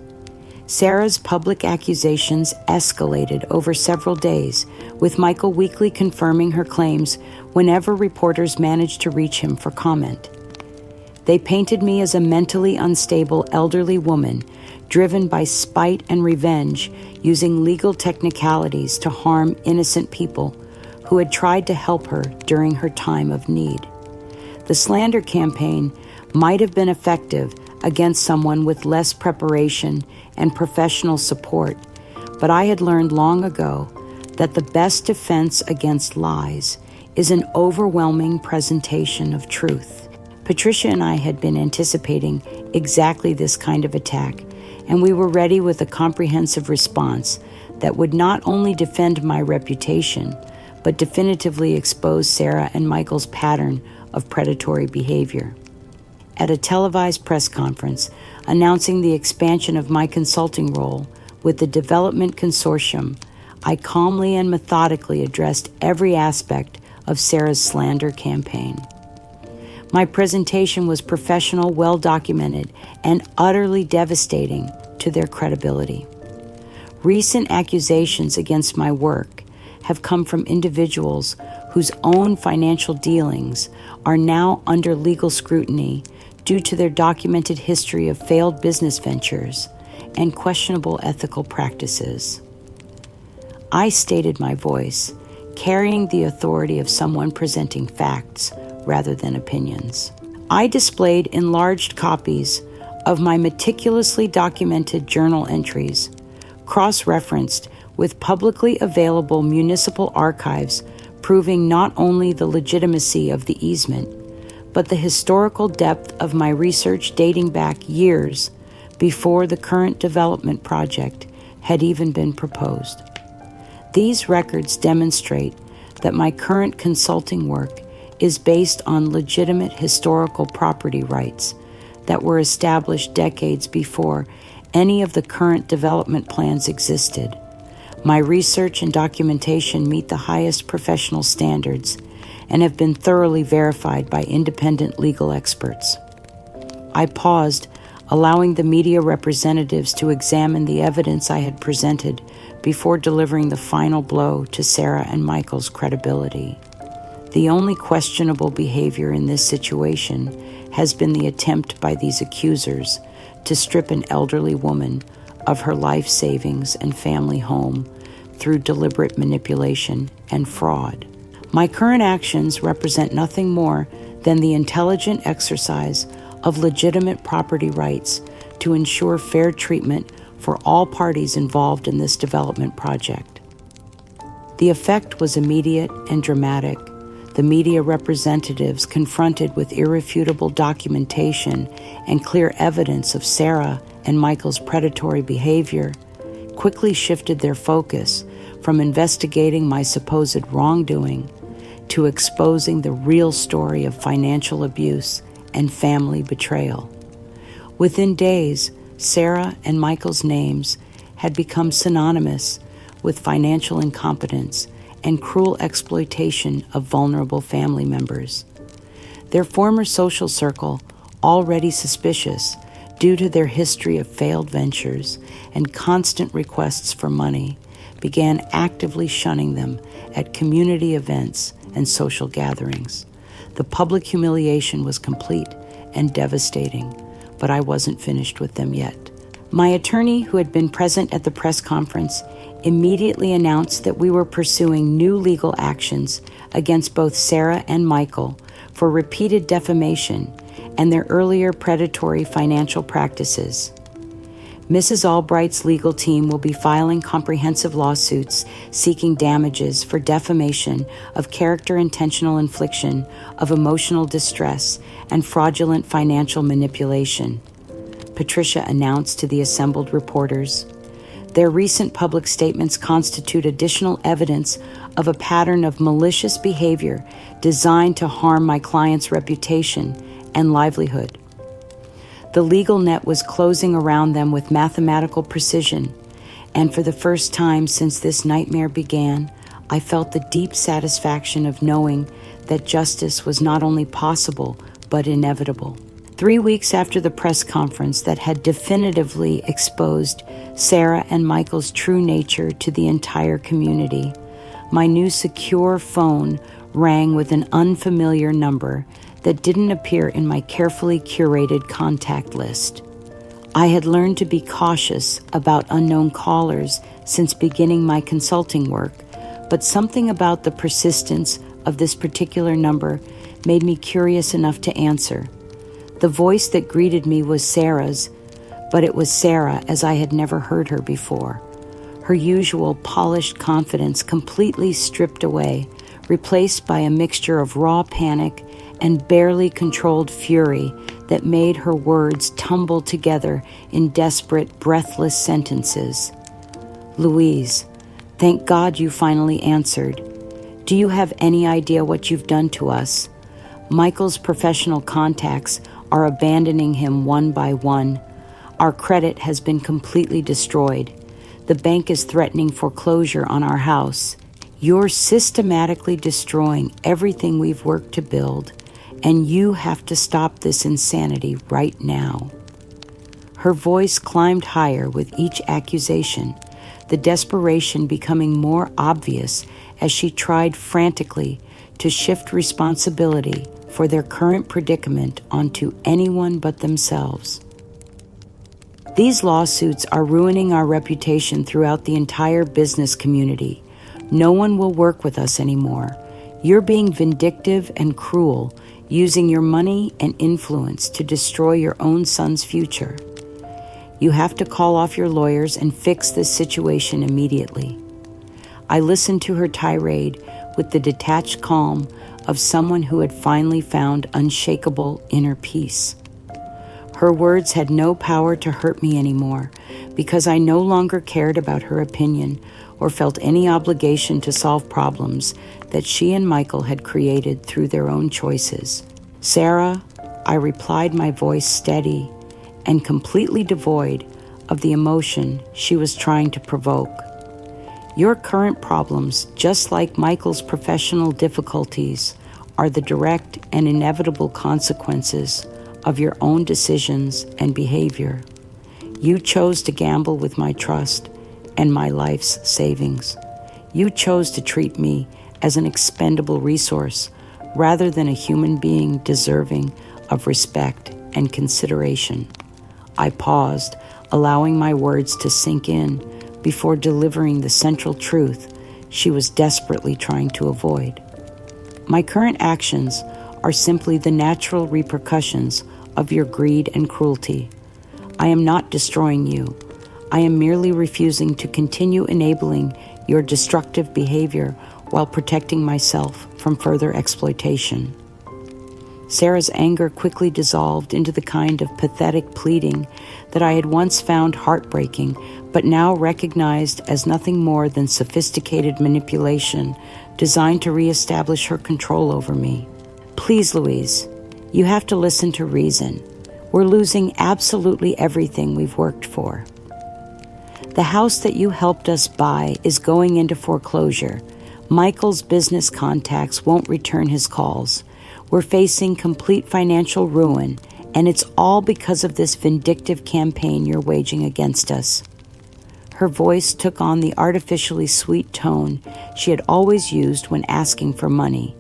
Sarah's public accusations escalated over several days, with Michael weekly confirming her claims whenever reporters managed to reach him for comment. They painted me as a mentally unstable elderly woman, driven by spite and revenge, using legal technicalities to harm innocent people who had tried to help her during her time of need. The slander campaign might have been effective against someone with less preparation and professional support, but I had learned long ago that the best defense against lies is an overwhelming presentation of truth. Patricia and I had been anticipating exactly this kind of attack, and we were ready with a comprehensive response that would not only defend my reputation, but definitively expose Sarah and Michael's pattern of predatory behavior. At a televised press conference announcing the expansion of my consulting role with the Development Consortium, I calmly and methodically addressed every aspect of Sarah's slander campaign. My presentation was professional, well-documented, and utterly devastating to their credibility. Recent accusations against my work have come from individuals whose own financial dealings are now under legal scrutiny due to their documented history of failed business ventures and questionable ethical practices. I stated my voice, carrying the authority of someone presenting facts rather than opinions. I displayed enlarged copies of my meticulously documented journal entries, cross-referenced with publicly available municipal archives proving not only the legitimacy of the easement, but the historical depth of my research dating back years before the current development project had even been proposed. These records demonstrate that my current consulting work is based on legitimate historical property rights that were established decades before any of the current development plans existed. My research and documentation meet the highest professional standards and have been thoroughly verified by independent legal experts. I paused, allowing the media representatives to examine the evidence I had presented before delivering the final blow to Sarah and Michael's credibility. The only questionable behavior in this situation has been the attempt by these accusers to strip an elderly woman of her life savings and family home through deliberate manipulation and fraud. My current actions represent nothing more than the intelligent exercise of legitimate property rights to ensure fair treatment for all parties involved in this development project. The effect was immediate and dramatic. The media representatives, confronted with irrefutable documentation and clear evidence of Sarah and Michael's predatory behavior, quickly shifted their focus from investigating my supposed wrongdoing to exposing the real story of financial abuse and family betrayal. Within days, Sarah and Michael's names had become synonymous with financial incompetence and cruel exploitation of vulnerable family members. Their former social circle, already suspicious due to their history of failed ventures and constant requests for money, began actively shunning them at community events and social gatherings. The public humiliation was complete and devastating, but I wasn't finished with them yet. My attorney, who had been present at the press conference, immediately announced that we were pursuing new legal actions against both Sarah and Michael for repeated defamation and their earlier predatory financial practices. Mrs. Albright's legal team will be filing comprehensive lawsuits seeking damages for defamation of character, intentional infliction of emotional distress, and fraudulent financial manipulation, Patricia announced to the assembled reporters. Their recent public statements constitute additional evidence of a pattern of malicious behavior designed to harm my client's reputation and livelihood. The legal net was closing around them with mathematical precision, and for the first time since this nightmare began, I felt the deep satisfaction of knowing that justice was not only possible, but inevitable. 3 weeks after the press conference that had definitively exposed Sarah and Michael's true nature to the entire community, my new secure phone rang with an unfamiliar number that didn't appear in my carefully curated contact list. I had learned to be cautious about unknown callers since beginning my consulting work, but something about the persistence of this particular number made me curious enough to answer. The voice that greeted me was Sarah's, but it was Sarah as I had never heard her before. Her usual polished confidence completely stripped away, replaced by a mixture of raw panic and barely controlled fury that made her words tumble together in desperate, breathless sentences. "Louise, thank God you finally answered. Do you have any idea what you've done to us? Michael's professional contacts are abandoning him one by one. Our credit has been completely destroyed. The bank is threatening foreclosure on our house. You're systematically destroying everything we've worked to build, and you have to stop this insanity right now." Her voice climbed higher with each accusation, the desperation becoming more obvious as she tried frantically to shift responsibility for their current predicament onto anyone but themselves. These lawsuits are ruining our reputation throughout the entire business community. No one will work with us anymore. You're being vindictive and cruel, using your money and influence to destroy your own son's future. You have to call off your lawyers and fix this situation immediately. I listened to her tirade with the detached calm of someone who had finally found unshakable inner peace. Her words had no power to hurt me anymore because I no longer cared about her opinion or felt any obligation to solve problems that she and Michael had created through their own choices. "Sarah," I replied, my voice steady and completely devoid of the emotion she was trying to provoke. "Your current problems, just like Michael's professional difficulties, are the direct and inevitable consequences of your own decisions and behavior. You chose to gamble with my trust and my life's savings. You chose to treat me as an expendable resource rather than a human being deserving of respect and consideration." I paused, allowing my words to sink in before delivering the central truth she was desperately trying to avoid. "My current actions are simply the natural repercussions of your greed and cruelty. I am not destroying you. I am merely refusing to continue enabling your destructive behavior while protecting myself from further exploitation." Sarah's anger quickly dissolved into the kind of pathetic pleading that I had once found heartbreaking, but now recognized as nothing more than sophisticated manipulation designed to reestablish her control over me. "Please, Louise, you have to listen to reason. We're losing absolutely everything we've worked for. The house that you helped us buy is going into foreclosure. Michael's business contacts won't return his calls. We're facing complete financial ruin, and it's all because of this vindictive campaign you're waging against us." Her voice took on the artificially sweet tone she had always used when asking for money,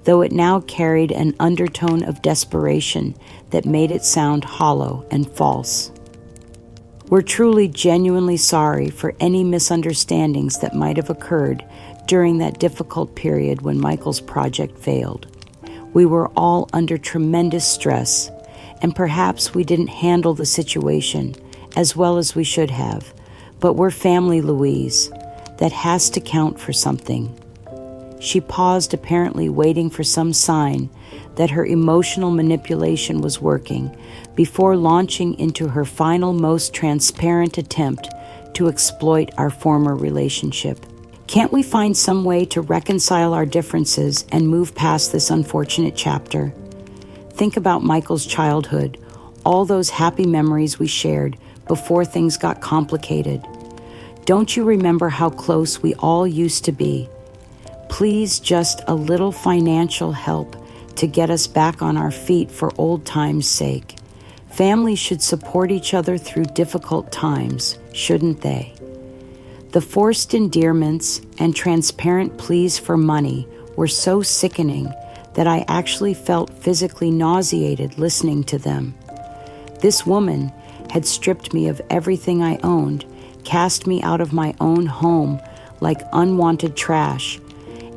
though it now carried an undertone of desperation that made it sound hollow and false. "We're truly genuinely sorry for any misunderstandings that might have occurred during that difficult period when Michael's project failed. We were all under tremendous stress, and perhaps we didn't handle the situation as well as we should have, but we're family, Louise. That has to count for something." She paused, apparently waiting for some sign that her emotional manipulation was working, before launching into her final, most transparent attempt to exploit our former relationship. "Can't we find some way to reconcile our differences and move past this unfortunate chapter? Think about Michael's childhood, all those happy memories we shared before things got complicated. Don't you remember how close we all used to be? Please, just a little financial help to get us back on our feet for old times' sake. Families should support each other through difficult times, shouldn't they?" The forced endearments and transparent pleas for money were so sickening that I actually felt physically nauseated listening to them. This woman had stripped me of everything I owned, cast me out of my own home like unwanted trash,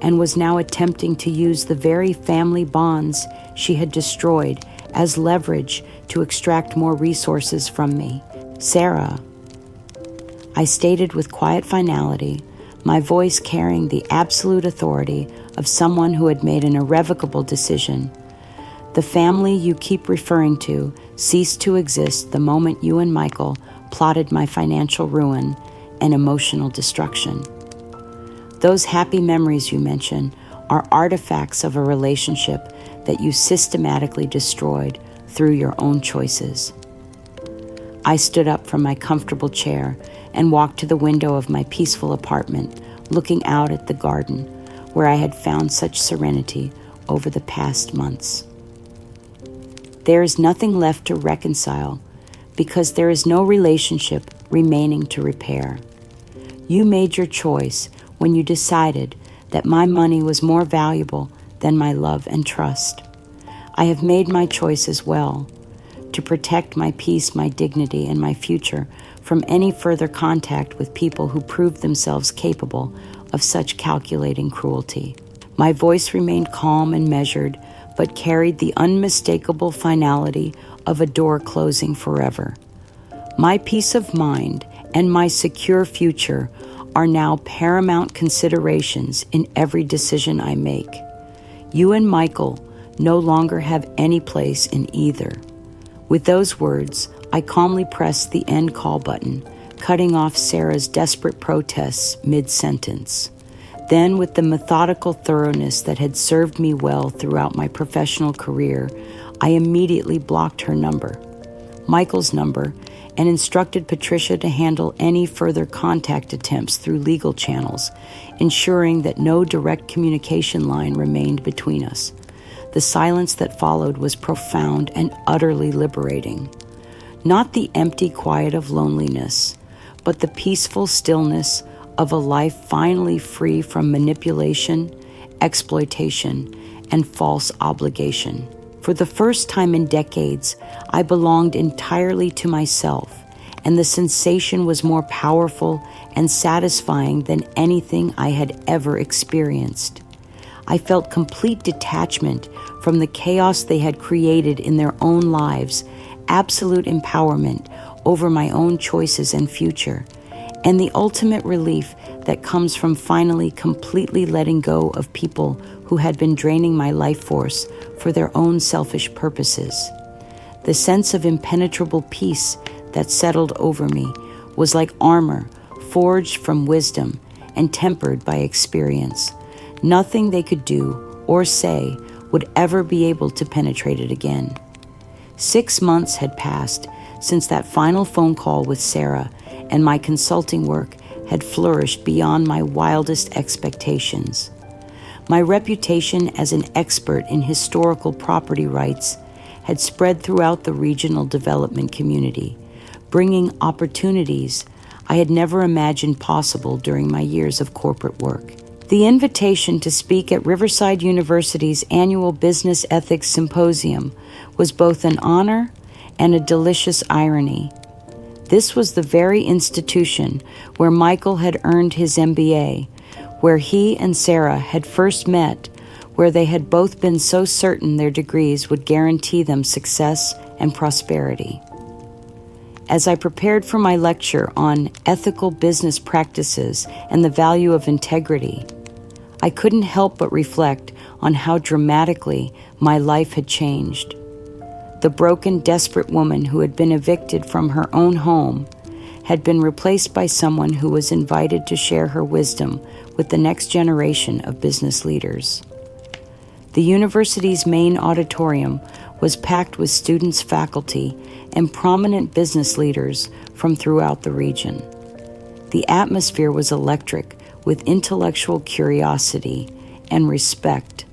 and was now attempting to use the very family bonds she had destroyed as leverage to extract more resources from me. "Sarah," I stated with quiet finality, my voice carrying the absolute authority of someone who had made an irrevocable decision, "the family you keep referring to ceased to exist the moment you and Michael plotted my financial ruin and emotional destruction. Those happy memories you mention are artifacts of a relationship that you systematically destroyed through your own choices." I stood up from my comfortable chair and walked to the window of my peaceful apartment, looking out at the garden where I had found such serenity over the past months. "There is nothing left to reconcile because there is no relationship remaining to repair. You made your choice when you decided that my money was more valuable than my love and trust. I have made my choice as well, to protect my peace, my dignity, and my future from any further contact with people who proved themselves capable of such calculating cruelty." My voice remained calm and measured, but carried the unmistakable finality of a door closing forever. "My peace of mind and my secure future are now paramount considerations in every decision I make. You and Michael no longer have any place in either." With those words, I calmly pressed the end call button, cutting off Sarah's desperate protests mid-sentence. Then, with the methodical thoroughness that had served me well throughout my professional career, I immediately blocked her number, Michael's number, and instructed Patricia to handle any further contact attempts through legal channels, ensuring that no direct communication line remained between us. The silence that followed was profound and utterly liberating. Not the empty quiet of loneliness, but the peaceful stillness of a life finally free from manipulation, exploitation, and false obligation. For the first time in decades, I belonged entirely to myself, and the sensation was more powerful and satisfying than anything I had ever experienced. I felt complete detachment from the chaos they had created in their own lives, absolute empowerment over my own choices and future, and the ultimate relief that comes from finally completely letting go of people who had been draining my life force for their own selfish purposes. The sense of impenetrable peace that settled over me was like armor forged from wisdom and tempered by experience. Nothing they could do or say would ever be able to penetrate it again. 6 months had passed since that final phone call with Sarah, and my consulting work had flourished beyond my wildest expectations. My reputation as an expert in historical property rights had spread throughout the regional development community, bringing opportunities I had never imagined possible during my years of corporate work. The invitation to speak at Riverside University's annual Business Ethics Symposium was both an honor and a delicious irony. This was the very institution where Michael had earned his MBA, where he and Sarah had first met, where they had both been so certain their degrees would guarantee them success and prosperity. As I prepared for my lecture on ethical business practices and the value of integrity, I couldn't help but reflect on how dramatically my life had changed. The broken, desperate woman who had been evicted from her own home had been replaced by someone who was invited to share her wisdom with the next generation of business leaders. The university's main auditorium was packed with students, faculty, and prominent business leaders from throughout the region. The atmosphere was electric with intellectual curiosity and respect,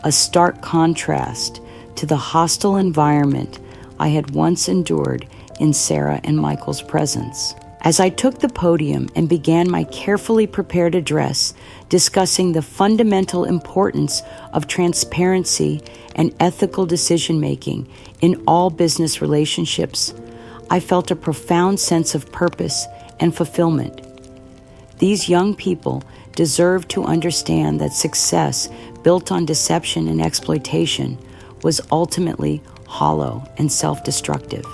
a stark contrast to the hostile environment I had once endured in Sarah and Michael's presence. As I took the podium and began my carefully prepared address discussing the fundamental importance of transparency and ethical decision-making in all business relationships, I felt a profound sense of purpose and fulfillment. These young people deserve to understand that success built on deception and exploitation was ultimately hollow and self-destructive.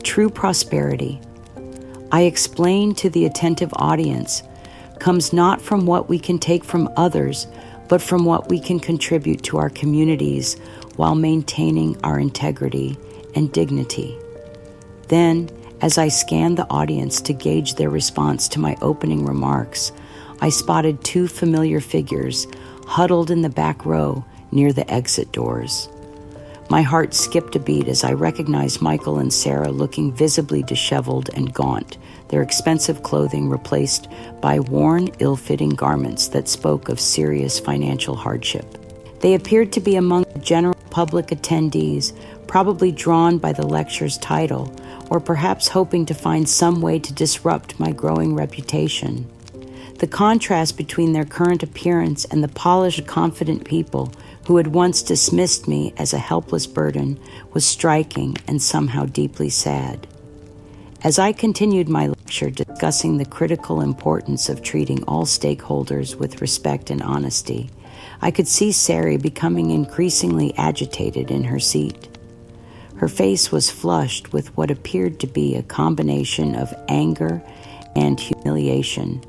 True prosperity, I explained to the attentive audience, comes not from what we can take from others, but from what we can contribute to our communities while maintaining our integrity and dignity. Then, as I scanned the audience to gauge their response to my opening remarks, I spotted 2 familiar figures huddled in the back row near the exit doors. My heart skipped a beat as I recognized Michael and Sarah looking visibly disheveled and gaunt, their expensive clothing replaced by worn, ill-fitting garments that spoke of serious financial hardship. They appeared to be among the general public attendees, probably drawn by the lecture's title, or perhaps hoping to find some way to disrupt my growing reputation. The contrast between their current appearance and the polished, confident people who had once dismissed me as a helpless burden was striking and somehow deeply sad. As I continued my lecture discussing the critical importance of treating all stakeholders with respect and honesty, I could see Sarah becoming increasingly agitated in her seat. Her face was flushed with what appeared to be a combination of anger and humiliation,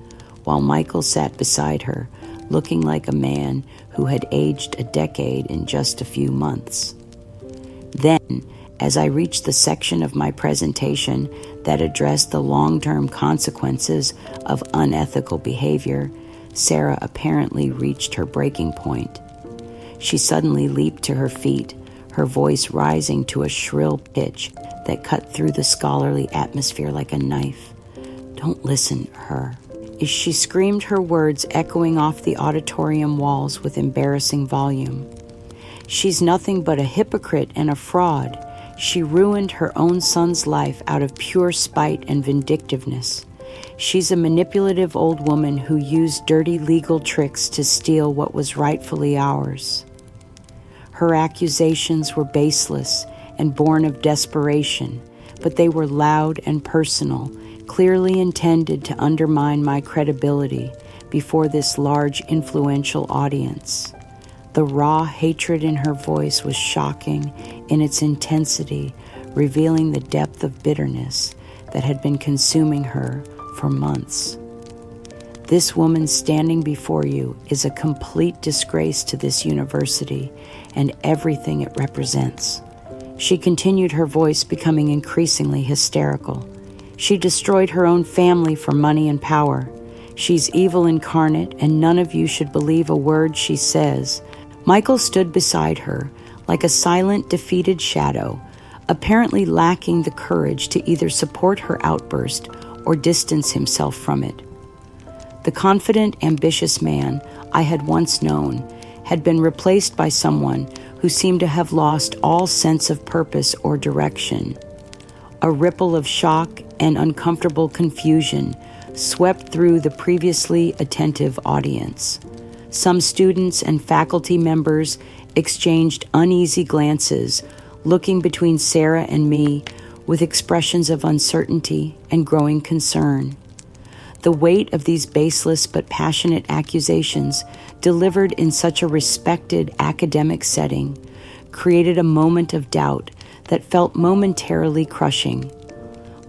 while Michael sat beside her, looking like a man who had aged a decade in just a few months. Then, As I reached the section of my presentation that addressed the long-term consequences of unethical behavior, Sarah apparently reached her breaking point. She suddenly leaped to her feet, her voice rising to a shrill pitch that cut through the scholarly atmosphere like a knife. "Don't listen to her." She screamed, her words echoing off the auditorium walls with embarrassing volume. "She's nothing but a hypocrite and a fraud. She ruined her own son's life out of pure spite and vindictiveness. She's a manipulative old woman who used dirty legal tricks to steal what was rightfully ours." Her accusations were baseless and born of desperation, but they were loud and personal, clearly intended to undermine my credibility before this large, influential audience. The raw hatred in her voice was shocking in its intensity, revealing the depth of bitterness that had been consuming her for months. "This woman standing before you is a complete disgrace to this university and everything it represents." She continued, her voice becoming increasingly hysterical. "She destroyed her own family for money and power. She's evil incarnate, and none of you should believe a word she says." Michael stood beside her like a silent, defeated shadow, apparently lacking the courage to either support her outburst or distance himself from it. The confident, ambitious man I had once known had been replaced by someone who seemed to have lost all sense of purpose or direction. A ripple of shock and uncomfortable confusion swept through the previously attentive audience. Some students and faculty members exchanged uneasy glances, looking between Sarah and me with expressions of uncertainty and growing concern. The weight of these baseless but passionate accusations, delivered in such a respected academic setting, created a moment of doubt that felt momentarily crushing.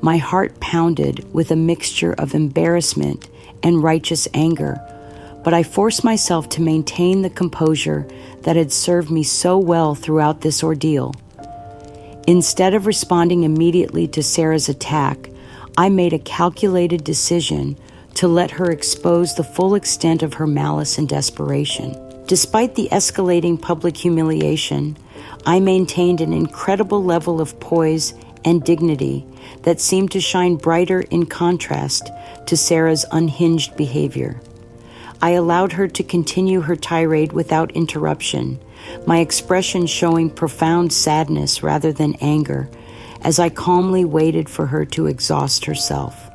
My heart pounded with a mixture of embarrassment and righteous anger, but I forced myself to maintain the composure that had served me so well throughout this ordeal. Instead of responding immediately to Sarah's attack, I made a calculated decision to let her expose the full extent of her malice and desperation. Despite the escalating public humiliation, I maintained an incredible level of poise and dignity that seemed to shine brighter in contrast to Sarah's unhinged behavior. I allowed her to continue her tirade without interruption, my expression showing profound sadness rather than anger, as I calmly waited for her to exhaust herself.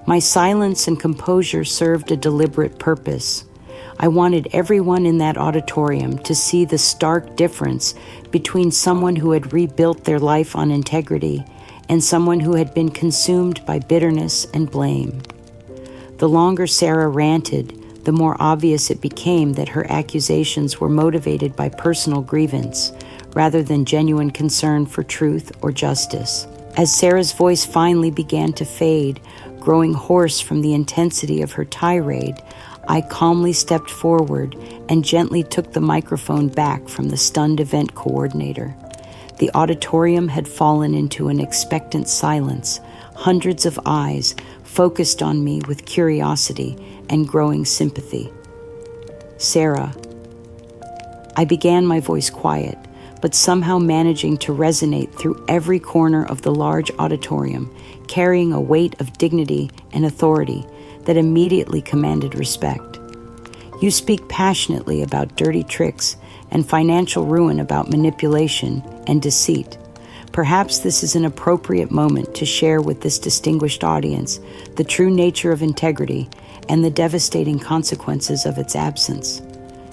My silence and composure served a deliberate purpose. I wanted everyone in that auditorium to see the stark difference between someone who had rebuilt their life on integrity and someone who had been consumed by bitterness and blame. The longer Sarah ranted, the more obvious it became that her accusations were motivated by personal grievance rather than genuine concern for truth or justice. As Sarah's voice finally began to fade, growing hoarse from the intensity of her tirade, I calmly stepped forward and gently took the microphone back from the stunned event coordinator. The auditorium had fallen into an expectant silence, hundreds of eyes focused on me with curiosity and growing sympathy. "Sarah," I began, my voice quiet, but somehow managing to resonate through every corner of the large auditorium, carrying a weight of dignity and authority that immediately commanded respect. "You speak passionately about dirty tricks and financial ruin, about manipulation and deceit. Perhaps this is an appropriate moment to share with this distinguished audience the true nature of integrity and the devastating consequences of its absence."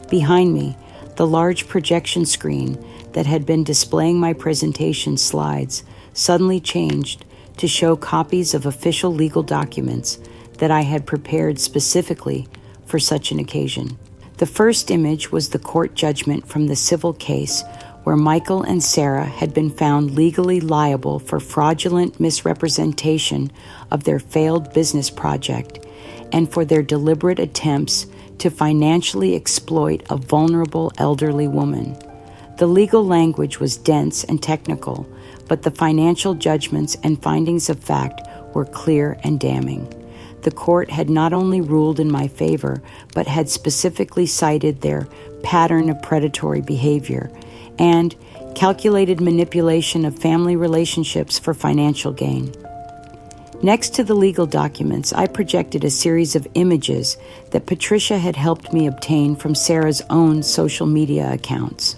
Behind me, the large projection screen that had been displaying my presentation slides suddenly changed to show copies of official legal documents that I had prepared specifically for such an occasion. The first image was the court judgment from the civil case where Michael and Sarah had been found legally liable for fraudulent misrepresentation of their failed business project and for their deliberate attempts to financially exploit a vulnerable elderly woman. The legal language was dense and technical, but the financial judgments and findings of fact were clear and damning. The court had not only ruled in my favor, but had specifically cited their pattern of predatory behavior and calculated manipulation of family relationships for financial gain. Next to the legal documents, I projected a series of images that Patricia had helped me obtain from Sarah's own social media accounts.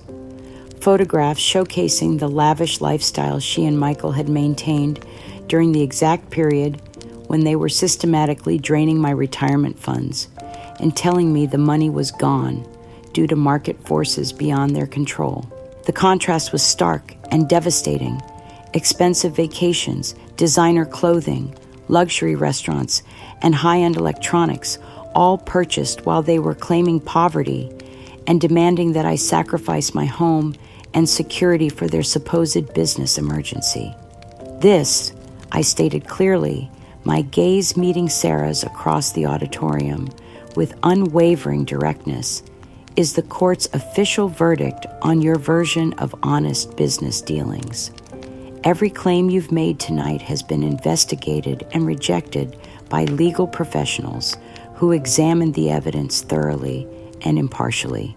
Photographs showcasing the lavish lifestyle she and Michael had maintained during the exact period when they were systematically draining my retirement funds and telling me the money was gone due to market forces beyond their control. The contrast was stark and devastating. Expensive vacations, designer clothing, luxury restaurants, and high-end electronics, all purchased while they were claiming poverty and demanding that I sacrifice my home and security for their supposed business emergency. This, I stated clearly, my gaze meeting Sarah's across the auditorium with unwavering directness, is the court's official verdict on your version of honest business dealings. Every claim you've made tonight has been investigated and rejected by legal professionals who examined the evidence thoroughly and impartially.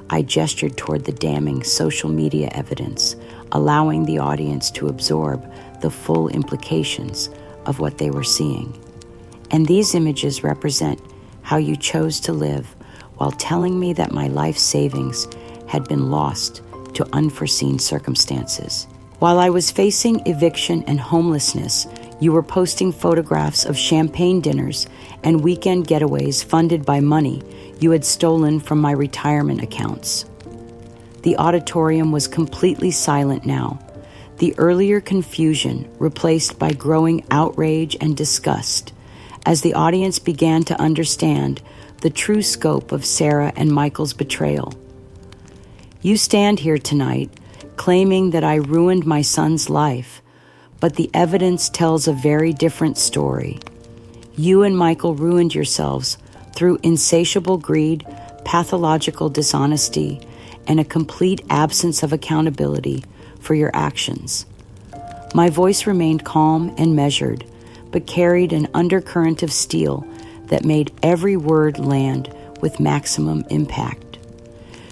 I gestured toward the damning social media evidence, allowing the audience to absorb the full implications of what they were seeing. And these images represent how you chose to live while telling me that my life savings had been lost to unforeseen circumstances. While I was facing eviction and homelessness, you were posting photographs of champagne dinners and weekend getaways funded by money you had stolen from my retirement accounts. The auditorium was completely silent now, the earlier confusion replaced by growing outrage and disgust as the audience began to understand the true scope of Sarah and Michael's betrayal. You stand here tonight claiming that I ruined my son's life, but the evidence tells a very different story. You and Michael ruined yourselves through insatiable greed, pathological dishonesty, and a complete absence of accountability for your actions. My voice remained calm and measured, but carried an undercurrent of steel that made every word land with maximum impact.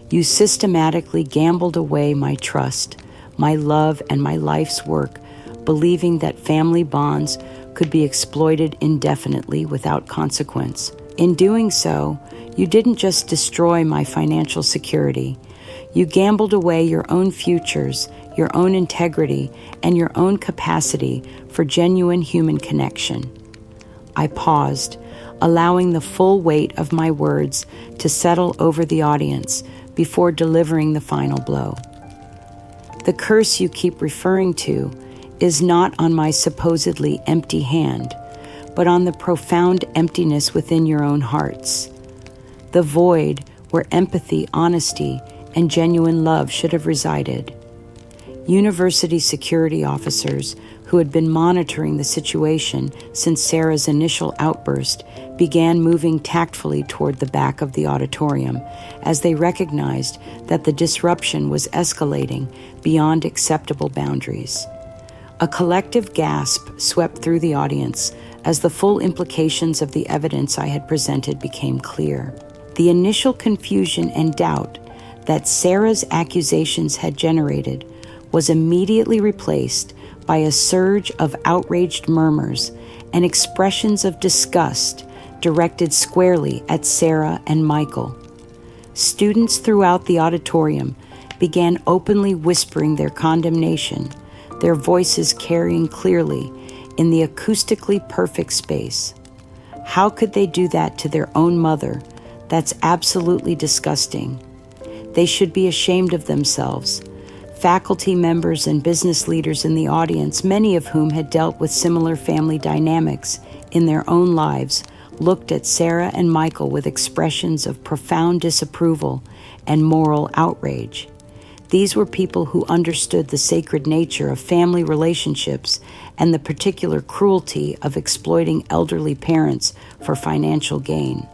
You systematically gambled away my trust, my love, and my life's work, believing that family bonds could be exploited indefinitely without consequence. In doing so, you didn't just destroy my financial security. You gambled away your own futures, your own integrity, and your own capacity for genuine human connection. I paused, allowing the full weight of my words to settle over the audience before delivering the final blow. The curse you keep referring to is not on my supposedly empty hand, but on the profound emptiness within your own hearts. The void where empathy, honesty, and genuine love should have resided. University security officers who had been monitoring the situation since Sarah's initial outburst began moving tactfully toward the back of the auditorium as they recognized that the disruption was escalating beyond acceptable boundaries. A collective gasp swept through the audience as the full implications of the evidence I had presented became clear. The initial confusion and doubt that Sarah's accusations had generated was immediately replaced by a surge of outraged murmurs and expressions of disgust directed squarely at Sarah and Michael. Students throughout the auditorium began openly whispering their condemnation, their voices carrying clearly in the acoustically perfect space. How could they do that to their own mother? That's absolutely disgusting. They should be ashamed of themselves. Faculty members and business leaders in the audience, many of whom had dealt with similar family dynamics in their own lives, looked at Sarah and Michael with expressions of profound disapproval and moral outrage. These were people who understood the sacred nature of family relationships and the particular cruelty of exploiting elderly parents for financial gain.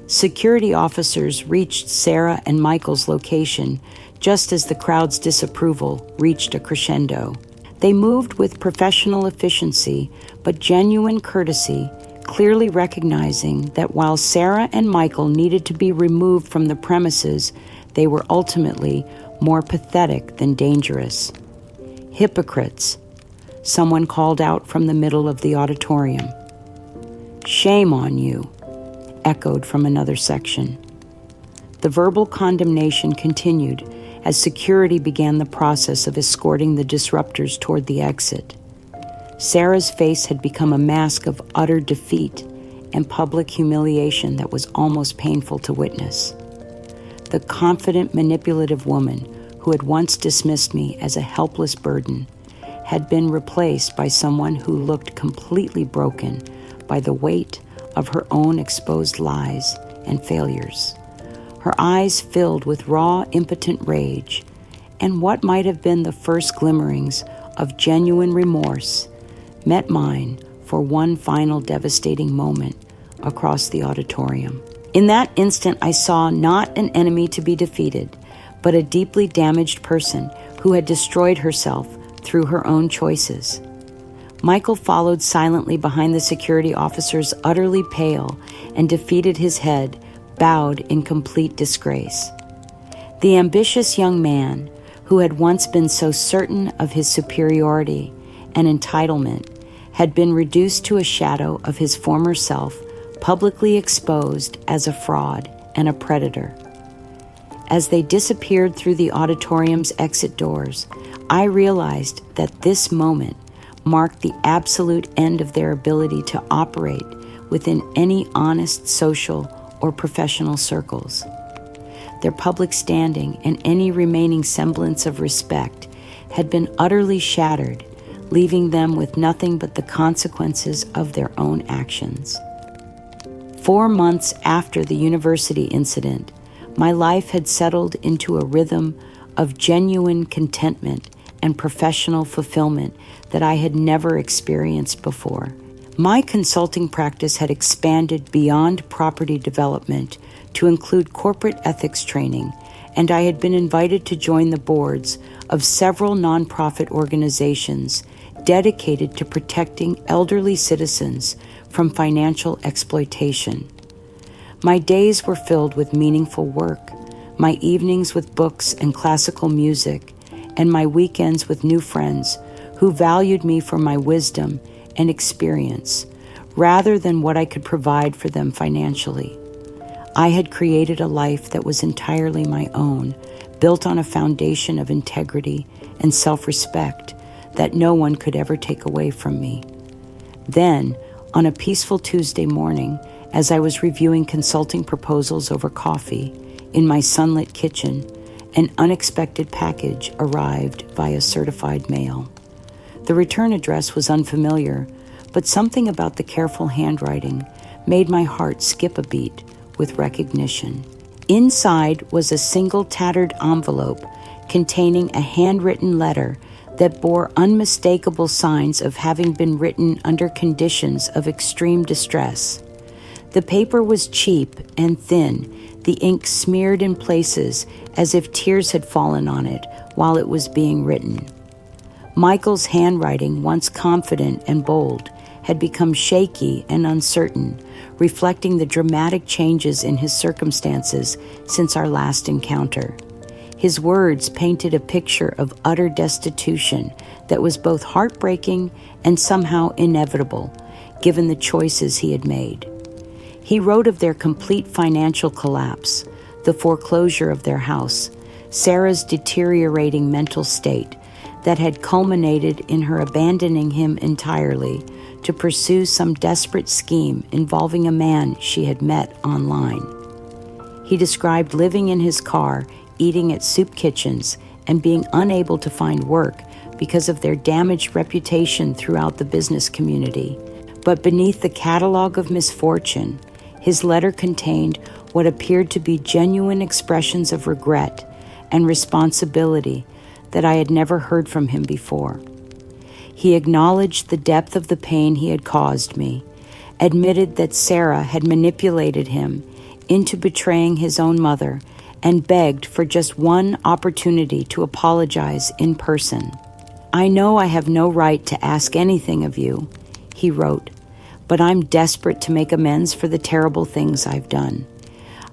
Security officers reached Sarah and Michael's location just as the crowd's disapproval reached a crescendo. They moved with professional efficiency but genuine courtesy, clearly recognizing that while Sarah and Michael needed to be removed from the premises, they were ultimately more pathetic than dangerous. "Hypocrites," someone called out from the middle of the auditorium. "Shame on you," echoed from another section. The verbal condemnation continued as security began the process of escorting the disruptors toward the exit. Sarah's face had become a mask of utter defeat and public humiliation that was almost painful to witness. The confident, manipulative woman who had once dismissed me as a helpless burden had been replaced by someone who looked completely broken by the weight of her own exposed lies and failures. Her eyes filled with raw, impotent rage, and what might have been the first glimmerings of genuine remorse met mine for one final devastating moment across the auditorium. In that instant, I saw not an enemy to be defeated, but a deeply damaged person who had destroyed herself through her own choices. Michael followed silently behind the security officers, utterly pale, and defeated, his head bowed in complete disgrace. The ambitious young man, who had once been so certain of his superiority and entitlement, had been reduced to a shadow of his former self, publicly exposed as a fraud and a predator. As they disappeared through the auditorium's exit doors, I realized that this moment marked the absolute end of their ability to operate within any honest social or professional circles. Their public standing and any remaining semblance of respect had been utterly shattered, leaving them with nothing but the consequences of their own actions. 4 months after the university incident, my life had settled into a rhythm of genuine contentment and professional fulfillment that I had never experienced before. My consulting practice had expanded beyond property development to include corporate ethics training, and I had been invited to join the boards of several nonprofit organizations dedicated to protecting elderly citizens from financial exploitation. My days were filled with meaningful work, my evenings with books and classical music, and my weekends with new friends who valued me for my wisdom and experience, rather than what I could provide for them financially. I had created a life that was entirely my own, built on a foundation of integrity and self-respect that no one could ever take away from me. Then, on a peaceful Tuesday morning, as I was reviewing consulting proposals over coffee in my sunlit kitchen, an unexpected package arrived via certified mail. The return address was unfamiliar, but something about the careful handwriting made my heart skip a beat with recognition. Inside was a single tattered envelope containing a handwritten letter that bore unmistakable signs of having been written under conditions of extreme distress. The paper was cheap and thin, the ink smeared in places as if tears had fallen on it while it was being written. Michael's handwriting, once confident and bold, had become shaky and uncertain, reflecting the dramatic changes in his circumstances since our last encounter. His words painted a picture of utter destitution that was both heartbreaking and somehow inevitable, given the choices he had made. He wrote of their complete financial collapse, the foreclosure of their house, Sarah's deteriorating mental state that had culminated in her abandoning him entirely to pursue some desperate scheme involving a man she had met online. He described living in his car, eating at soup kitchens, and being unable to find work because of their damaged reputation throughout the business community. But beneath the catalog of misfortune, his letter contained what appeared to be genuine expressions of regret and responsibility that I had never heard from him before. He acknowledged the depth of the pain he had caused me, admitted that Sarah had manipulated him into betraying his own mother, and begged for just one opportunity to apologize in person. "I know I have no right to ask anything of you," he wrote, "but I'm desperate to make amends for the terrible things I've done.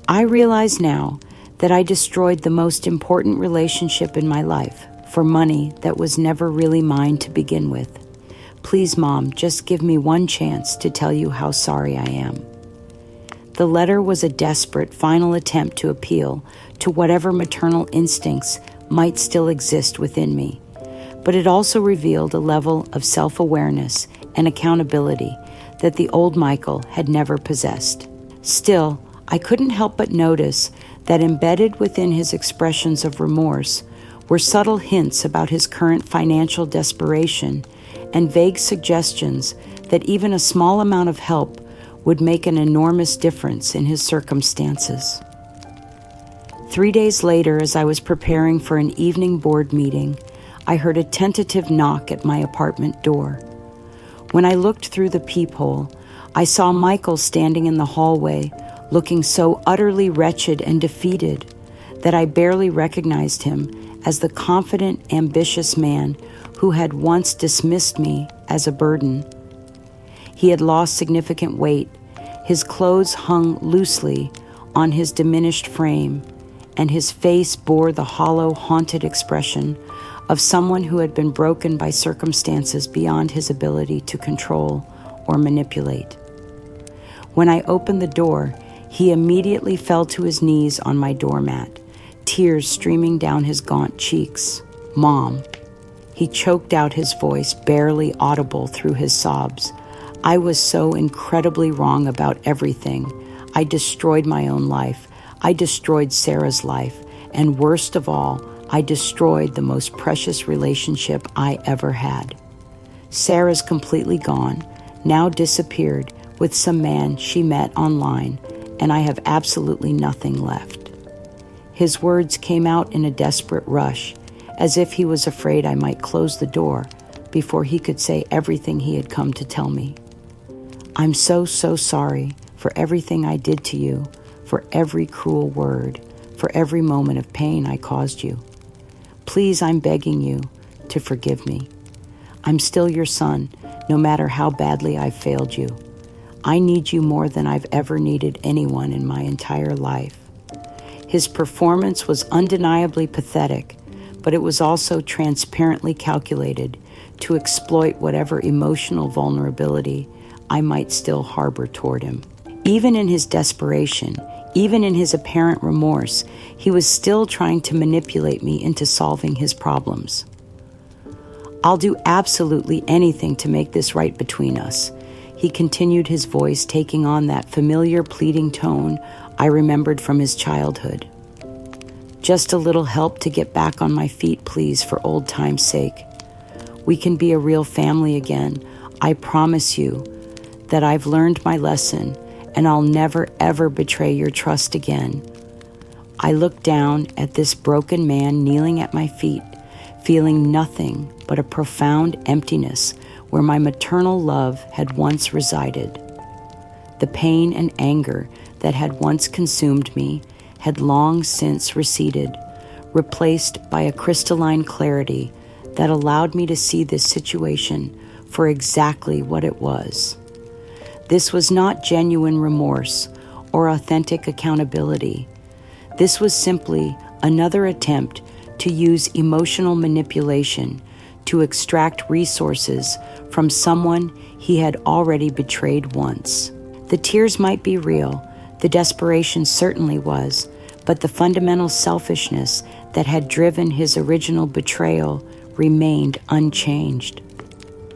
I realize now that I destroyed the most important relationship in my life for money that was never really mine to begin with. Please, Mom, just give me one chance to tell you how sorry I am." The letter was a desperate final attempt to appeal to whatever maternal instincts might still exist within me, but it also revealed a level of self-awareness and accountability that the old Michael had never possessed. Still, I couldn't help but notice that embedded within his expressions of remorse were subtle hints about his current financial desperation and vague suggestions that even a small amount of help would make an enormous difference in his circumstances. 3 days later, as I was preparing for an evening board meeting, I heard a tentative knock at my apartment door. When I looked through the peephole, I saw Michael standing in the hallway, looking so utterly wretched and defeated that I barely recognized him as the confident, ambitious man who had once dismissed me as a burden. He had lost significant weight, his clothes hung loosely on his diminished frame, and his face bore the hollow, haunted expression of someone who had been broken by circumstances beyond his ability to control or manipulate. When I opened the door, he immediately fell to his knees on my doormat, tears streaming down his gaunt cheeks. "Mom," he choked out his voice, barely audible through his sobs. "I was so incredibly wrong about everything. I destroyed my own life. I destroyed Sarah's life. And worst of all, I destroyed the most precious relationship I ever had. Sarah's completely gone, now disappeared with some man she met online, and I have absolutely nothing left." His words came out in a desperate rush, as if he was afraid I might close the door before he could say everything he had come to tell me. "I'm so sorry for everything I did to you, for every cruel word, for every moment of pain I caused you. Please, I'm begging you to forgive me. I'm still your son, no matter how badly I've failed you. I need you more than I've ever needed anyone in my entire life." His performance was undeniably pathetic, but it was also transparently calculated to exploit whatever emotional vulnerability I might still harbor toward him. Even in his desperation, even in his apparent remorse, he was still trying to manipulate me into solving his problems. "I'll do absolutely anything to make this right between us," he continued, his voice taking on that familiar pleading tone I remembered from his childhood. "Just a little help to get back on my feet, please, for old time's sake. We can be a real family again. I promise you that I've learned my lesson, and I'll never ever betray your trust again." I looked down at this broken man kneeling at my feet, feeling nothing but a profound emptiness where my maternal love had once resided. The pain and anger that had once consumed me had long since receded, replaced by a crystalline clarity that allowed me to see this situation for exactly what it was. This was not genuine remorse or authentic accountability. This was simply another attempt to use emotional manipulation to extract resources from someone he had already betrayed once. The tears might be real, the desperation certainly was, but the fundamental selfishness that had driven his original betrayal remained unchanged.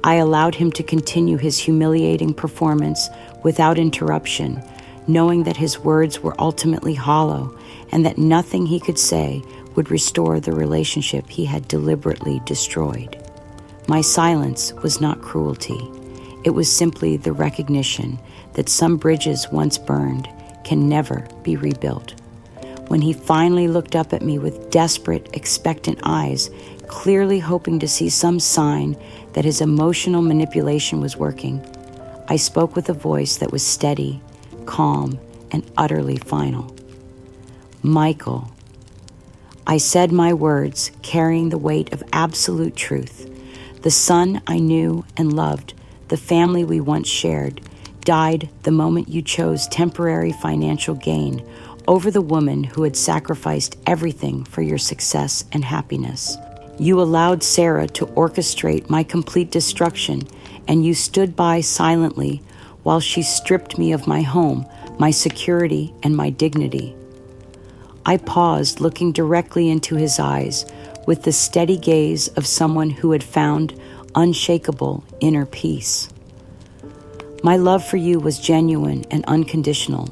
I allowed him to continue his humiliating performance without interruption, knowing that his words were ultimately hollow and that nothing he could say would restore the relationship he had deliberately destroyed. My silence was not cruelty. It was simply the recognition that some bridges once burned can never be rebuilt. When he finally looked up at me with desperate, expectant eyes, clearly hoping to see some sign that his emotional manipulation was working, I spoke with a voice that was steady, calm, and utterly final. "Michael, I said my words, carrying the weight of absolute truth. The son I knew and loved, the family we once shared, died the moment you chose temporary financial gain over the woman who had sacrificed everything for your success and happiness. You allowed Sarah to orchestrate my complete destruction, and you stood by silently while she stripped me of my home, my security, and my dignity. I paused, looking directly into his eyes with the steady gaze of someone who had found unshakable inner peace. My love for you was genuine and unconditional.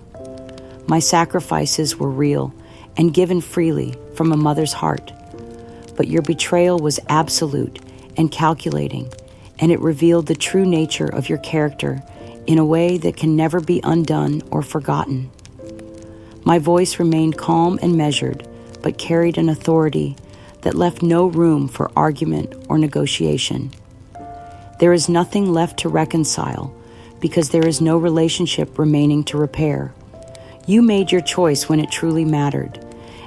My sacrifices were real and given freely from a mother's heart. But your betrayal was absolute and calculating, and it revealed the true nature of your character in a way that can never be undone or forgotten. My voice remained calm and measured, but carried an authority that left no room for argument or negotiation. There is nothing left to reconcile because there is no relationship remaining to repair. You made your choice when it truly mattered,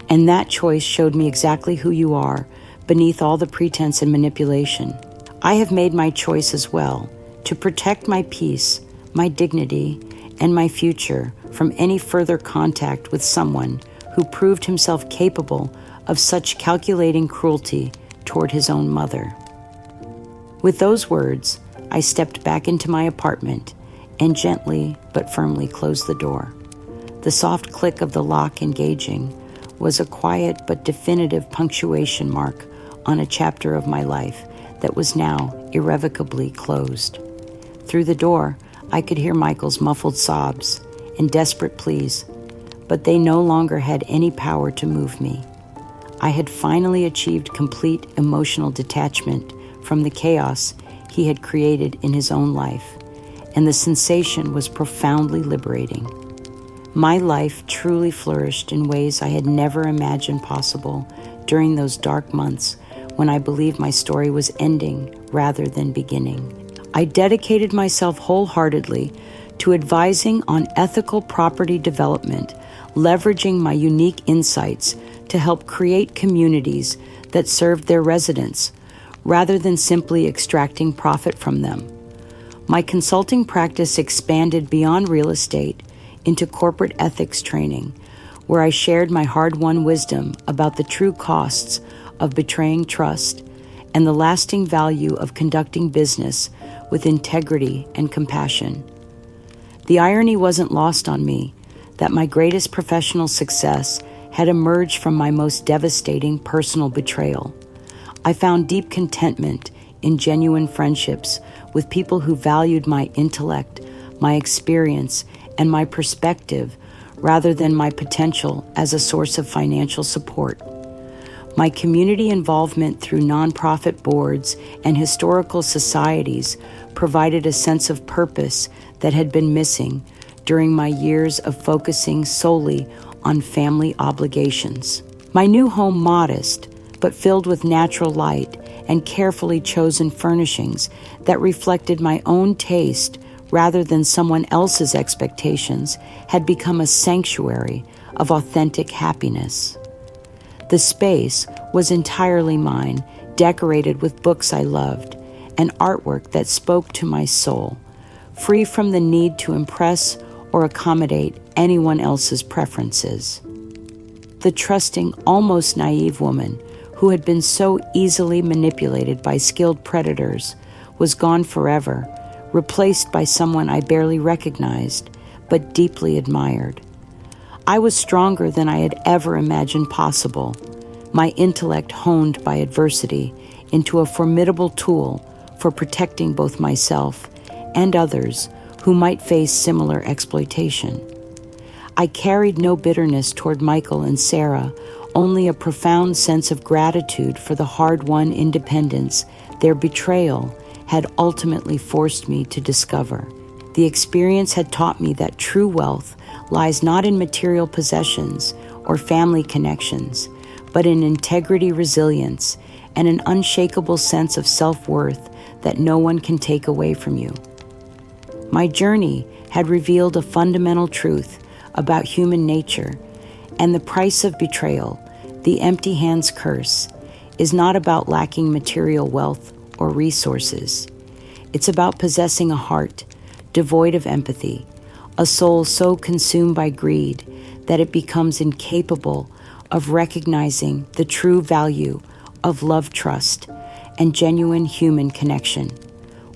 and that choice showed me exactly who you are beneath all the pretense and manipulation. I have made my choice as well, to protect my peace, my dignity, and my future from any further contact with someone who proved himself capable of such calculating cruelty toward his own mother. With those words, I stepped back into my apartment and gently but firmly closed the door. The soft click of the lock engaging was a quiet but definitive punctuation mark on a chapter of my life that was now irrevocably closed. Through the door, I could hear Michael's muffled sobs and desperate pleas, but they no longer had any power to move me. I had finally achieved complete emotional detachment from the chaos he had created in his own life, and the sensation was profoundly liberating. My life truly flourished in ways I had never imagined possible during those dark months when I believed my story was ending rather than beginning. I dedicated myself wholeheartedly to advising on ethical property development, leveraging my unique insights to help create communities that served their residents, rather than simply extracting profit from them. My consulting practice expanded beyond real estate into corporate ethics training, where I shared my hard-won wisdom about the true costs of betraying trust and the lasting value of conducting business with integrity and compassion. The irony wasn't lost on me that my greatest professional success had emerged from my most devastating personal betrayal. I found deep contentment in genuine friendships with people who valued my intellect, my experience, and my perspective rather than my potential as a source of financial support. My community involvement through nonprofit boards and historical societies provided a sense of purpose that had been missing during my years of focusing solely on family obligations. My new home, modest, but filled with natural light and carefully chosen furnishings that reflected my own taste rather than someone else's expectations, had become a sanctuary of authentic happiness. The space was entirely mine, decorated with books I loved and artwork that spoke to my soul, free from the need to impress or accommodate anyone else's preferences. The trusting, almost naive woman who had been so easily manipulated by skilled predators was gone forever, replaced by someone I barely recognized but deeply admired. I was stronger than I had ever imagined possible, my intellect honed by adversity into a formidable tool for protecting both myself and others who might face similar exploitation. I carried no bitterness toward Michael and Sarah, only a profound sense of gratitude for the hard-won independence their betrayal had ultimately forced me to discover. The experience had taught me that true wealth lies not in material possessions or family connections, but in integrity, resilience, and an unshakable sense of self-worth that no one can take away from you. My journey had revealed a fundamental truth about human nature and the price of betrayal, The empty hands curse is not about lacking material wealth or resources. It's about possessing a heart devoid of empathy, a soul so consumed by greed that it becomes incapable of recognizing the true value of love, trust, and genuine human connection.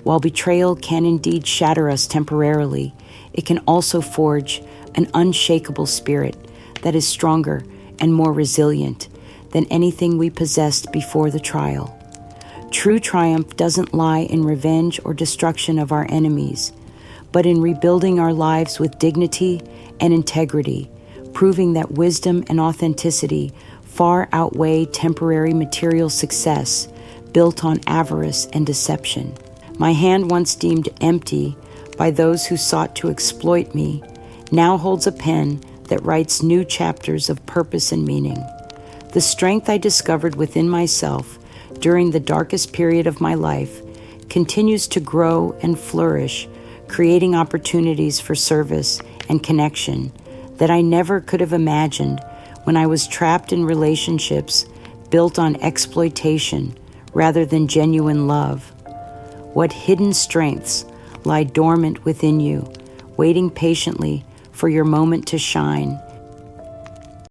While betrayal can indeed shatter us temporarily, it can also forge an unshakable spirit that is stronger and more resilient than anything we possessed before the trial. True triumph doesn't lie in revenge or destruction of our enemies, but in rebuilding our lives with dignity and integrity, proving that wisdom and authenticity far outweigh temporary material success built on avarice and deception. My hand, once deemed empty by those who sought to exploit me, now holds a pen that writes new chapters of purpose and meaning. The strength I discovered within myself during the darkest period of my life continues to grow and flourish, creating opportunities for service and connection that I never could have imagined when I was trapped in relationships built on exploitation rather than genuine love. What hidden strengths lie dormant within you, waiting patiently for your moment to shine?